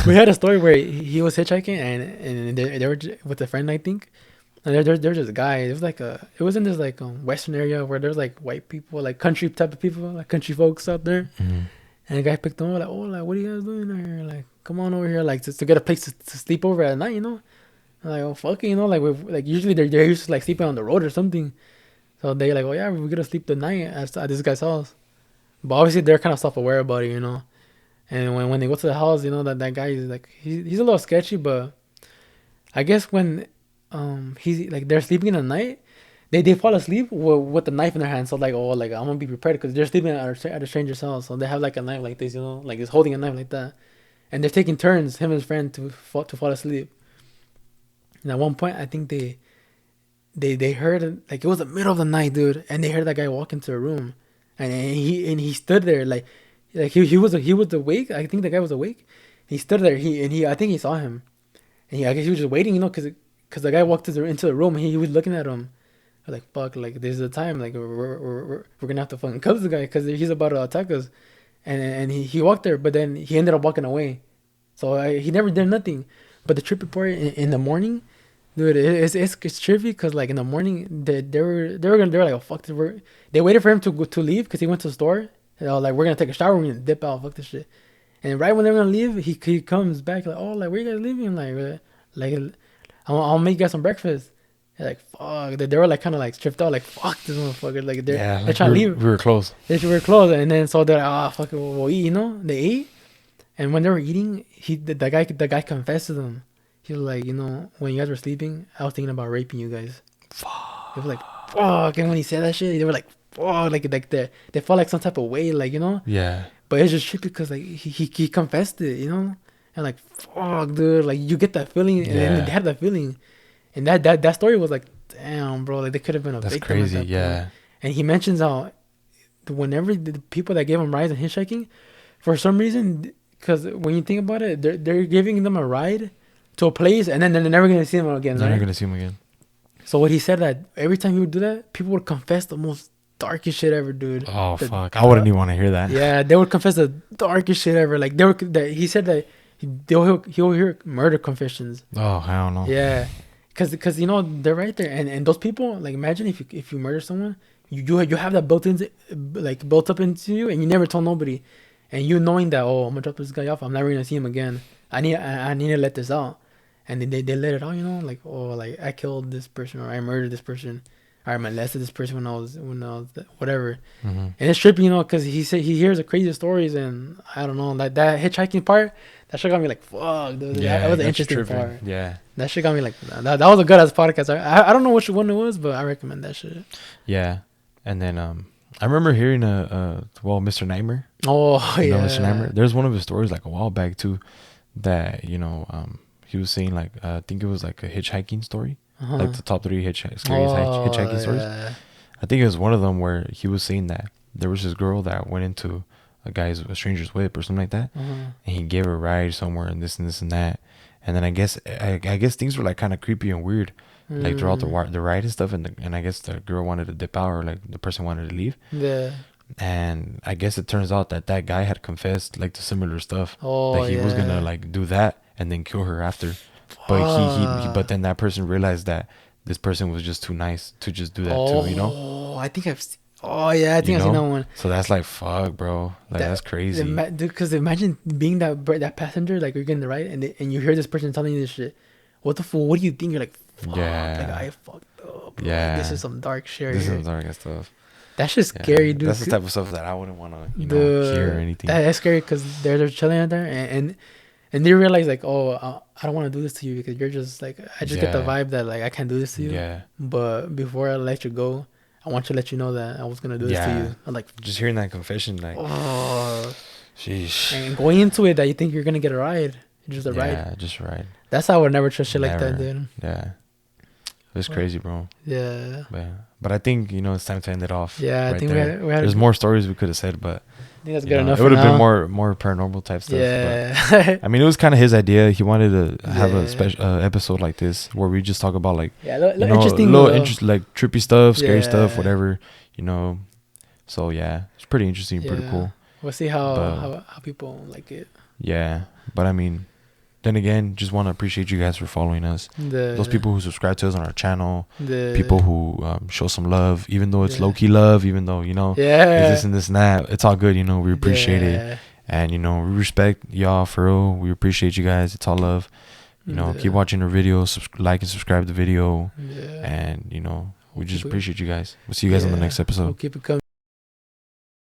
We had a story where he was hitchhiking and they were with a friend, I think. And there's this guy. It was in this like western area where there's like white people, like country type of people, like country folks out there. Mm-hmm. And the guy picked them up like, oh, like what are you guys doing here? Like, come on over here, like to get a place to sleep over at night, you know? I'm like, oh fuck it, you know, like usually they're used to like sleeping on the road or something. So they like, oh yeah, we're gonna sleep the night at this guy's house. But obviously they're kind of self-aware about it, you know. And when they go to the house, you know that guy is like he's a little sketchy, but I guess when he's like they're sleeping in the night, they fall asleep with the knife in their hand. So like I'm gonna be prepared because they're sleeping at a stranger's house, so they have like a knife like this, you know, like he's holding a knife like that, and they're taking turns, him and his friend, to fall asleep. And at one point, I think they heard like it was the middle of the night, dude, and they heard that guy walk into a room. And he stood there like he was awake. I think the guy was awake. He stood there. I think he saw him, and I guess he was just waiting, you know, because the guy walked into the room. And he was looking at him. I was like, fuck, like this is the time. Like we're gonna have to fucking kill this guy because he's about to attack us. And he walked there, but then he ended up walking away. So he never did nothing. But the trippy part in the morning, dude, it's trippy because like in the morning they were like, oh fuck this. They waited for him to leave because he went to the store. They were like, we're gonna take a shower, we're gonna dip out, fuck this shit. And right when they're gonna leave, he comes back like, oh, like where you guys leaving? Like I'll make you guys some breakfast. They're like, fuck. They were like kind of like stripped out, like fuck this motherfucker. Like they're trying to leave. We were close. We were close, and then so they're like, fuck it, we'll eat. You know, they ate, and when they were eating, the guy confessed to them. He was like, you know, when you guys were sleeping, I was thinking about raping you guys. Fuck. They were like, fuck. And when he said that shit, they were like, fuck. Like they felt like some type of way, like, you know? Yeah. But it's just trippy because, like, he confessed it, you know? And, like, fuck, dude. Like, you get that feeling. And then they had that feeling. And that story was like, damn, bro. Like, they could have been a victim. That's crazy, yeah. Point. And he mentions how whenever the people that gave him rides and hitchhiking, for some reason, because when you think about it, they're giving them a ride to a place, and then they're never going to see him again. They're never going to see him again. So what he said that every time he would do that, people would confess the most darkest shit ever, dude. Oh, fuck. I wouldn't even want to hear that. Yeah, they would confess the darkest shit ever. Like, he said that he'll hear murder confessions. Oh, I don't know. Yeah. Because you know, they're right there. And those people, like, imagine if you murder someone, you have that built up into you, and you never tell nobody. And you knowing that, oh, I'm going to drop this guy off, I'm never going to see him again. I need to let this out. And then they let it out, you know, like, oh, like I killed this person, or I murdered this person, or I molested this person when I was whatever. Mm-hmm. And it's trippy, you know, because he hears the crazy stories, and I don't know, like that hitchhiking part, that shit got me like, fuck, dude. Yeah, that was an interesting part. Yeah, that shit got me like, that was a good ass podcast. I don't know which one it was, but I recommend that shit. Yeah, and then I remember hearing Mr. Nightmare. Oh, you know, Mr. Nightmare. There's one of his stories like a while back too, that, you know, he was saying like, I think it was like a hitchhiking story. like the top 3 hitchhiking stories. I think it was one of them where he was saying that there was this girl that went into a stranger's whip or something like that, and he gave her a ride somewhere and this and that, and then I guess things were like kind of creepy and weird, like throughout the ride and stuff, and I guess the girl wanted to dip out, or like the person wanted to leave. Yeah. And I guess it turns out that guy had confessed like to similar stuff, that he was gonna like do that and then kill her after. But then that person realized that this person was just too nice to just do that too, you know? Oh, I think I've seen. Oh yeah, I think I've seen that one. So that's like, fuck, bro. Like, that's crazy. Dude, because imagine being that passenger, like you're getting the ride, and you hear this person telling you this shit. What the fool? What do you think? You're like, fuck, like I fucked up. Bro. Yeah. Like, this is some dark shit. This is some dark stuff. That's just scary, dude. That's the type of stuff that I wouldn't want to, hear or anything. That's scary because they're chilling out there, and they realize like, oh, I don't want to do this to you because you're just like, I just get the vibe that like I can't do this to you. Yeah. But before I let you go, I want to let you know that I was gonna do this to you. I'm like, just hearing that confession, like, oh, sheesh. And going into it that you think you're gonna get a ride, just a ride. Yeah, just a ride. That's how I would never trust shit like that, dude. Yeah. It's crazy, bro. Yeah. But I think, it's time to end it off. Yeah, I think we had There's more stories we could have said, but I think that's good enough. It would have been more paranormal type stuff. Yeah. But, I mean, it was kind of his idea. He wanted to have a special episode like this where we just talk about like interesting, like trippy stuff, scary stuff, whatever. So yeah, it's pretty interesting, pretty cool. We'll see how people like it. Yeah, but I mean, then again, just want to appreciate you guys for following us. Those people who subscribe to us on our channel, people who show some love, even though it's low-key love, even though, it's this and this and that. It's all good, we appreciate it. And, we respect y'all for real. We appreciate you guys. It's all love. Keep watching our videos, like and subscribe to the video. And, we just appreciate you guys. We'll see you guys on the next episode. We'll keep it coming.